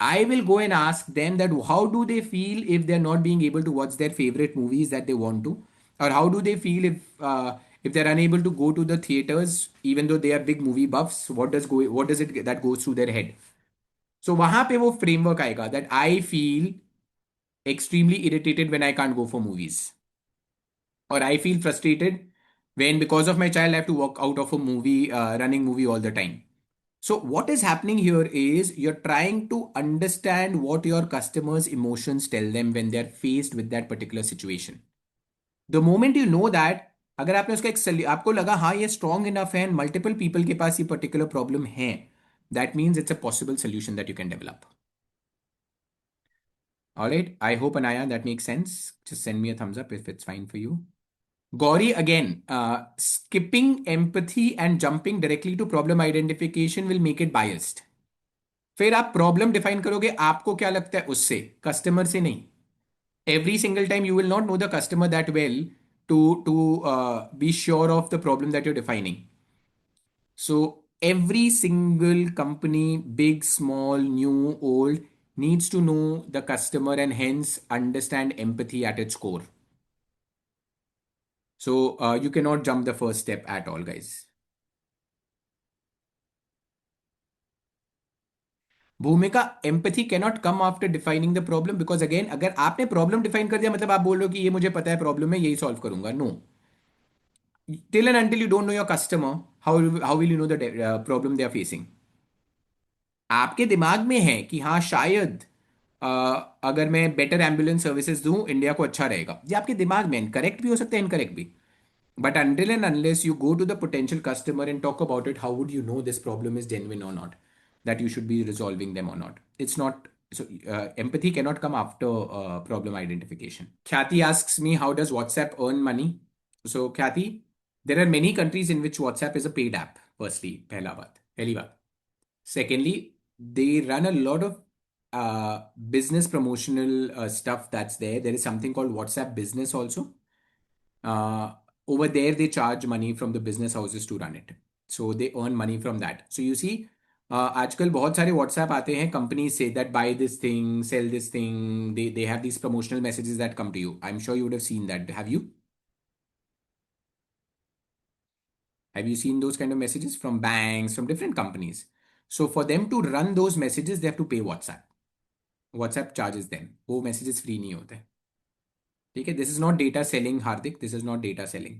I will go and ask them that how do they feel if they're not being able to watch their favorite movies that they want to, or how do they feel if they're unable to go to the theaters even though they are big movie buffs. What does it that goes through their head? So वहां पे वो framework आएगा that I feel extremely irritated when I can't go for movies, or I feel frustrated when because of my child I have to walk out of a movie, running movie all the time. So what is happening here is you're trying to understand what your customers' emotions tell them when they're faced with that particular situation. The moment you know that, अगर आपने उसका आपको लगा हाँ ये strong enough है and multiple people के पास ये particular problem है, that means it's a possible solution that you can develop. All right. I hope Anaya that makes sense. Just send me a thumbs up if it's fine for you. Gauri, again, skipping empathy and jumping directly to problem identification will make it biased. फिर आप problem define करोगे आपको क्या लगता है उससे, customer से नहीं. Every single time you will not know the customer that well to be sure of the problem that you're defining. So every single company, big, small, new, old, needs to know the customer and hence understand empathy at its core. So you cannot jump the first step at all, guys. भूमिका, empathy cannot come after defining the problem, because again अगर आपने problem define कर दिया मतलब आप बोल रहे हो कि ये मुझे पता है प्रॉब्लम है, यही सॉल्व करूंगा। No, till and until you don't know your customer, how will you know the problem they are facing? आपके दिमाग में है कि हाँ शायद अ, अगर मैं बेटर एम्बुलेंस सर्विसेज दूं इंडिया को अच्छा रहेगा, ये आपके दिमाग में करेक्ट भी हो सकता है, इनकरेक्ट भी। But until and unless you go to the potential customer and talk about it, how would you know this problem is genuine or not, that you should be resolving them or not? It's not. So empathy cannot come after problem identification. Khyati asks me, how does WhatsApp earn money? So Khyati, there are many countries in which WhatsApp is a paid app, firstly, पहली बात। Secondly, they run a lot of business promotional stuff that's there. There is something called WhatsApp Business also. Uh, Over there, they charge money from the business houses to run it. So they earn money from that. So you see, आजकल बहुत सारे WhatsApp आते हैं, companies say that buy this thing, sell this thing. They have these promotional messages that come to you. I'm sure you would have seen that. Have you? Have you seen those kind of messages from banks, from different companies? So for them to run those messages, they have to pay WhatsApp. WhatsApp charges them. वो messages free नहीं होते। ठीक है, this is not data selling, Hardik. This is not data selling.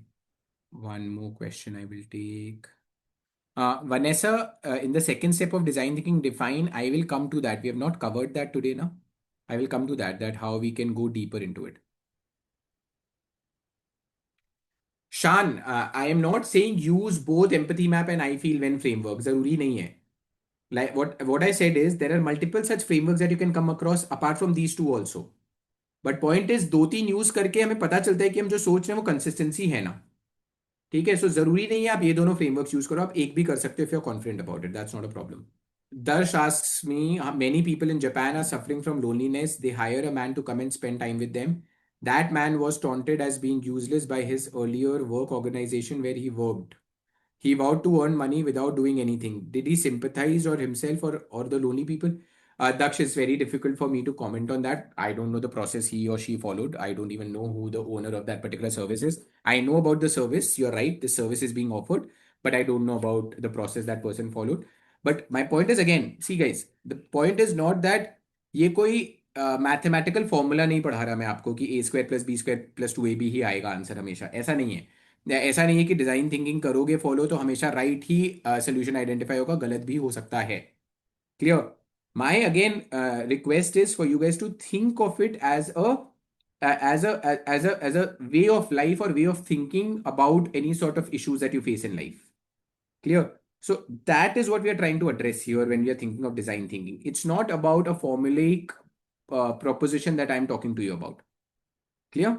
One more question I will take. Vanessa, in the second step of design thinking, define. I will come to that. We have not covered that today, now. I will come to that. That how we can go deeper into it. Shan, I am not saying use both empathy map and I feel when framework. जरूरी नहीं है। Like what I said is there are multiple such frameworks that you can come across apart from these two also. But point is दो तीन use करके हमें पता चलता है कि हम जो सोच रहे हैं वो कंसिस्टेंसी है ना। ठीक है, सो जरूरी नहीं है आप ये दोनों फ्रेमवर्क्स यूज करो, आप एक भी कर सकते हो if you are confident about it, that's not a problem. Darsh asks me, many people in Japan are suffering from loneliness. They hire a man to come and spend time with them. That man was taunted as being useless by his earlier work organization where he worked. He vowed to earn money without doing anything. Did he sympathize or himself or the lonely people? Daksh, it's very difficult for me to comment on that. I don't know the process he or she followed. I don't even know who the owner of that particular service is. I know about the service. You're right. The service is being offered, but I don't know about the process that person followed. But my point is again, see guys, the point is not that ये कोई mathematical formula नहीं पढ़ा रहा मैं आपको कि A square plus B square plus two A B ही आएगा आंसर हमेशा, ऐसा नहीं है। ऐसा नहीं है कि डिजाइन थिंकिंग करोगे फॉलो तो हमेशा राइट ही सोल्यूशन आइडेंटिफाई होगा, गलत भी हो सकता है। Clear? My again request is for you guys to think of it as a as a way of life or way of thinking about any sort of issues that you face in life. Clear? So that is what we are trying to address here when we are thinking of design thinking. It's not about a formulaic proposition that I'm talking to you about. Clear?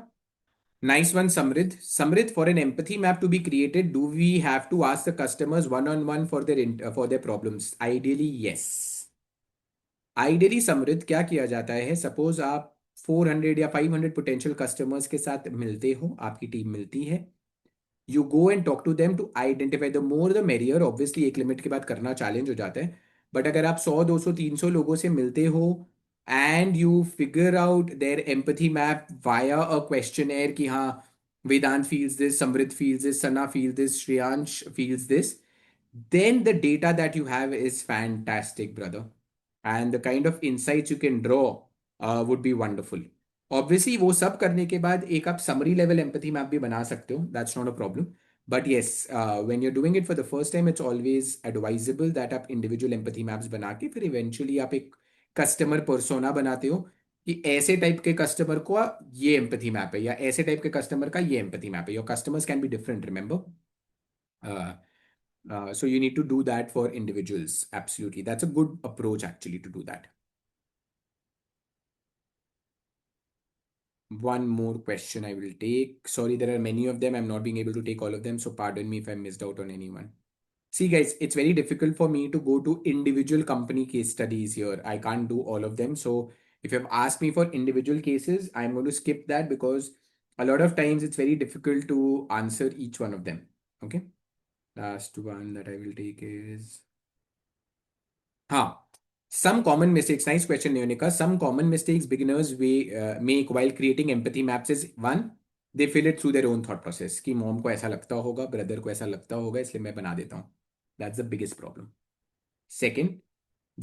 Nice one, Samrid. Samrid, for an empathy map to be created, do we have to ask the customers one-on-one for their problems? Ideally, yes. Ideally, Samrid, क्या किया जाता है? Suppose आप 400 या 500 potential customers के साथ मिलते हो, आपकी टीम मिलती है। You go and talk to them to identify, the more the merrier. Obviously, एक लिमिट के बाद करना चैलेंज हो जाता है। बट अगर आप 100 200 300 लोगों से मिलते हो and you figure out their empathy map via a questionnaire कि हाँ Vedant feels this, Samriddh feels this, Sana feels this, Shreyansh feels this, then the data that you have is fantastic, brother. And the kind of insights you can draw would be wonderful. Obviously, वो सब करने के बाद एक आप summary level empathy map भी बना सकते हो. That's not a problem. But yes, when you're doing it for the first time, it's always advisable that आप individual empathy maps बना के फिर eventually आप एक customer persona बनाते हो कि ऐसे टाइप के कस्टमर को ये एम्पथी मैप है या ऐसे टाइप के कस्टमर का ये एम्पथी मैप है। Your customers can be different, remember. So you need to do that for individuals. Absolutely. That's a good approach actually to do that. One more question I will take. Sorry, there are many of them. I'm not being able to take all of them. So pardon me if I missed out on anyone. See, guys, it's very difficult for me to go to individual company case studies here. I can't do all of them. So if you have asked me for individual cases, I'm going to skip that because a lot of times it's very difficult to answer each one of them. Okay. Last one that I will take is. हाँ, some common mistakes. Nice question, Leonica. Some common mistakes beginners make while creating empathy maps is one, they fill it through their own thought process कि mom को ऐसा लगता होगा, brother को ऐसा लगता होगा, इसलिए मैं बना देता हूँ. That's the biggest problem. Second,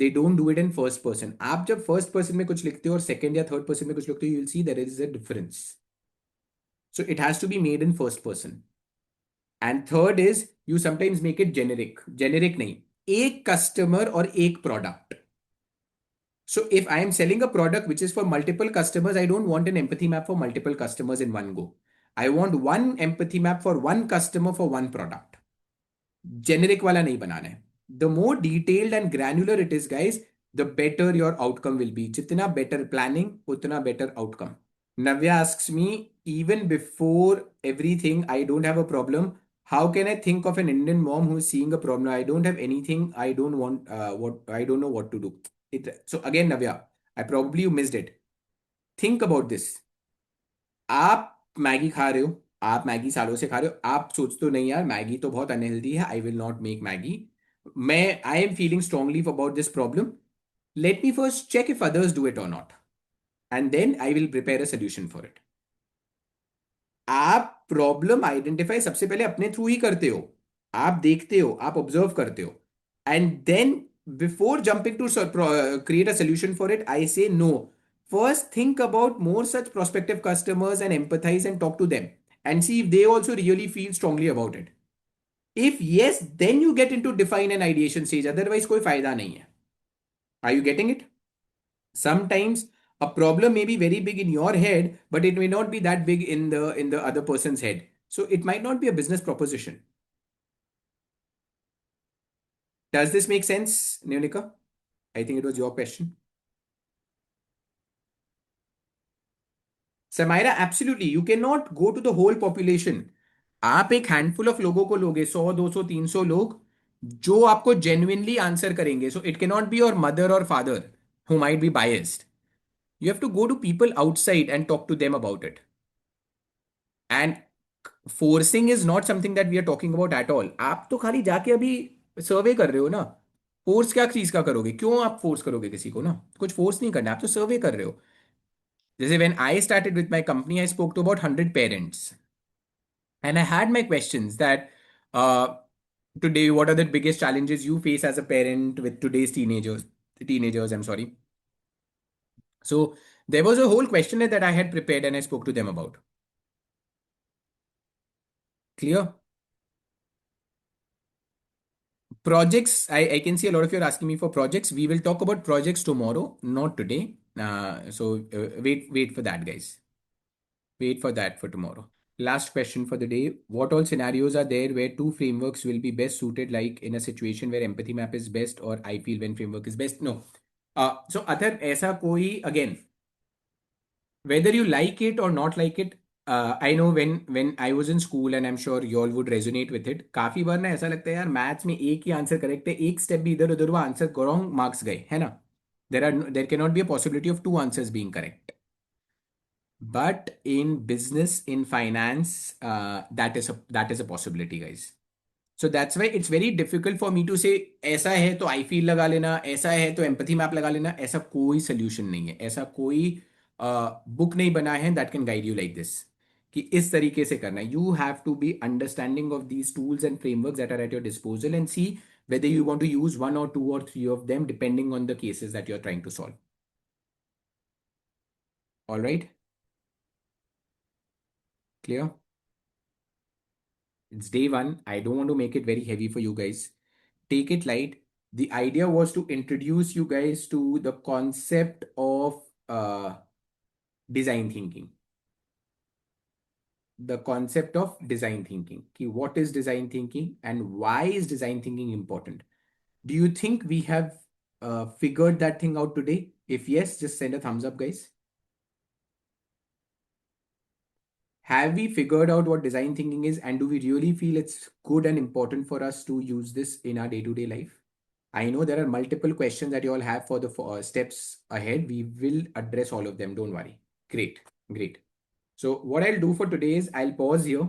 they don't do it in first person. आप जब first person में कुछ लिखते हो और second या third person में कुछ लिखते हो, you'll see there is a difference. So it has to be made in first person. And third is you sometimes make it generic. Generic नहीं, एक customer और एक product. So if I am selling a product which is for multiple customers, I don't want an empathy map for multiple customers in one go. I want one empathy map for one customer for one product. Generic वाला नहीं बनाना है. The more detailed and granular it is, guys, the better your outcome will be. जितना better planning, उतना better outcome. Navya asks me, even before everything, I don't have a problem. How can I think of an Indian mom who is seeing a problem? I don't have anything. I don't want what I don't know what to do. So again, Navya, I probably you missed it. Think about this. आप Maggi खा रहे हो, आप Maggi सालों से खा रहे हो, आप सोचते हो नहीं यार मैगी तो बहुत अनहेल्दी है, I will not make Maggi. मैं I am feeling strongly about this problem. Let me first check if others do it और not, and then I will prepare a solution for it. आप problem identify सबसे पहले अपने through ही करते हो. आप देखते हो, आप ऑब्जर्व करते हो, and then before jumping to create a solution for it, I say no. First, think about more such prospective customers and empathize and talk to them and see if they also really feel strongly about it. If yes, then you get into define an ideation stage. Otherwise, कोई फायदा नहीं है. Are you getting it? Sometimes a problem may be very big in your head, but it may not be that big in the other person's head. So it might not be a business proposition. Does this make sense, Neonika? I think it was your question. Samaira, absolutely. You cannot go to the whole population. आप एक handful of लोगों को लोगे, 100 200 300 लोग जो आपको genuinely answer करेंगे. So it can not be your mother और father who might be biased. You have to go to people outside and talk to them about it. And forcing is not something that we are talking about at all. आप तो खाली जाके अभी सर्वे कर रहे हो ना. फोर्स क्या चीज का करोगे? क्यों आप फोर्स करोगे किसी को? ना कुछ फोर्स नहीं करना, आप तो सर्वे कर रहे हो. जैसे when I started with my company, I spoke to about 100 parents and I had my questions that uh, today, what are the biggest challenges you face as a parent with today's teenagers, I'm sorry. So there was a whole questionnaire that I had prepared and I spoke to them about. Clear? Projects, I can see a lot of you are asking me for projects. We will talk about projects tomorrow, not today. Wait for that, guys. Wait for that for tomorrow. Last question for the day. What all scenarios are there where two frameworks will be best suited, like in a situation where empathy map is best or I feel when framework is best? No. So Athar, ऐसा कोई, again, whether you like it or not like it, I know when I was in school and I'm sure you all would resonate with it. काफी बार ना ऐसा लगता है यार maths में एक ही आंसर करेक्ट है, एक स्टेप भी इधर उधर हुआ, आंसर रॉन्ग, मार्क्स गए, है ना. There cannot be a possibility of two answers being correct. But in business, in finance, that is a possibility, guys. So that's why it's very difficult for me to say ऐसा है तो I feel लगा लेना, ऐसा है तो empathy map लगा लेना. ऐसा कोई सोल्यूशन नहीं है, ऐसा कोई बुक नहीं बना है that can guide you like this कि इस तरीके से करना है. You have to be understanding of these tools and frameworks that are at your disposal and see whether you want to use one or two or three of them depending on the cases that you're trying to solve. All right? Clear? It's day one. I don't want to make it very heavy for you guys. Take it light. The idea was to introduce you guys to the concept of design thinking. The concept of design thinking. What is design thinking and why is design thinking important? Do you think we have figured that thing out today? If yes, just send a thumbs up, guys. Have we figured out what design thinking is, and do we really feel it's good and important for us to use this in our day-to-day life? I know there are multiple questions that you all have for the steps ahead. We will address all of them. Don't worry. Great. Great. So what I'll do for today is I'll pause here.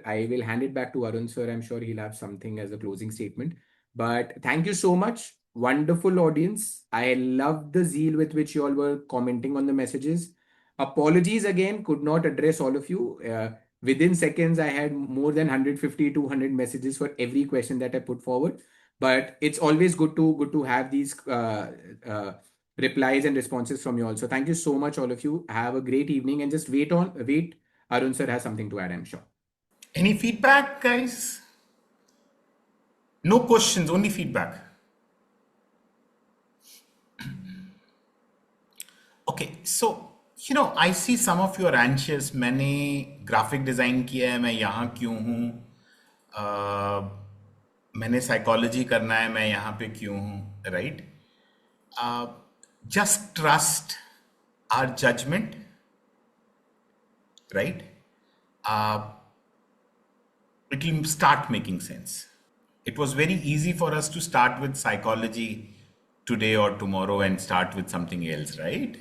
I will hand it back to Arun, sir. I'm sure he'll have something as a closing statement. But thank you so much. Wonderful audience. I love the zeal with which you all were commenting on the messages. Apologies again, could not address all of you. Within seconds, I had more than 150, 200 messages for every question that I put forward. but it's always good to have these replies and responses from you all. So thank you so much, all of you. Have a great evening, and just wait. Arun sir has something to add, I'm sure. Any feedback, guys? No questions, only feedback. Okay, so I see some of you are anxious. मैंने graphic design किया है, मैं यहाँ क्यों हूँ? मैंने psychology करना है, मैं यहाँ पे क्यों हूँ? Right? Just trust our judgment, right? It will start making sense. It was very easy for us to start with psychology today or tomorrow and start with something else, right?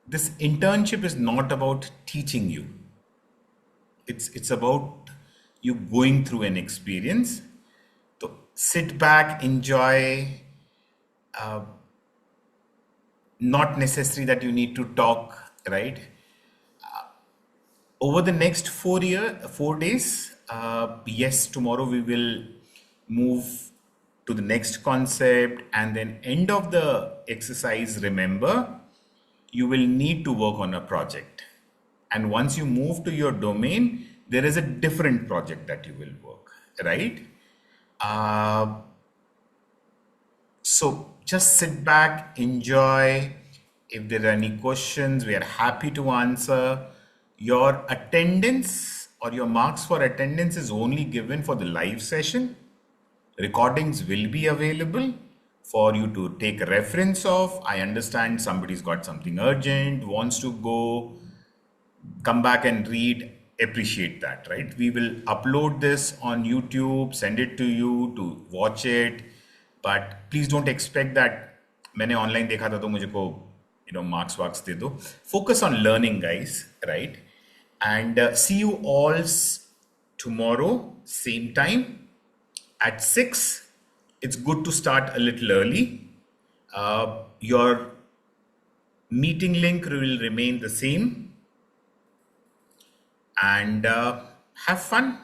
This internship is not about teaching you. It's about you going through an experience. So sit back, enjoy. Not necessary that you need to talk, right? Over the next 4 days, yes, tomorrow we will move to the next concept, and then end of the exercise, remember, you will need to work on a project. And once you move to your domain, there is a different project that you will work, right? So just sit back, enjoy. If there are any questions, we are happy to answer. Your attendance or your marks for attendance is only given for the live session. Recordings will be available for you to take a reference of. I understand somebody's got something urgent, wants to go, come back and read, appreciate that, right? We will upload this on YouTube, send it to you to watch it, but please don't expect that मैंने online देखा था तो मुझे को marks दे दो. Focus on learning, guys, right? And see you all tomorrow, same time at 6. It's good to start a little early. Your meeting link will remain the same. And have fun.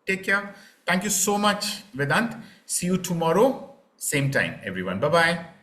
Take care. Thank you so much, Vedant. See you tomorrow, same time, everyone. Bye-bye.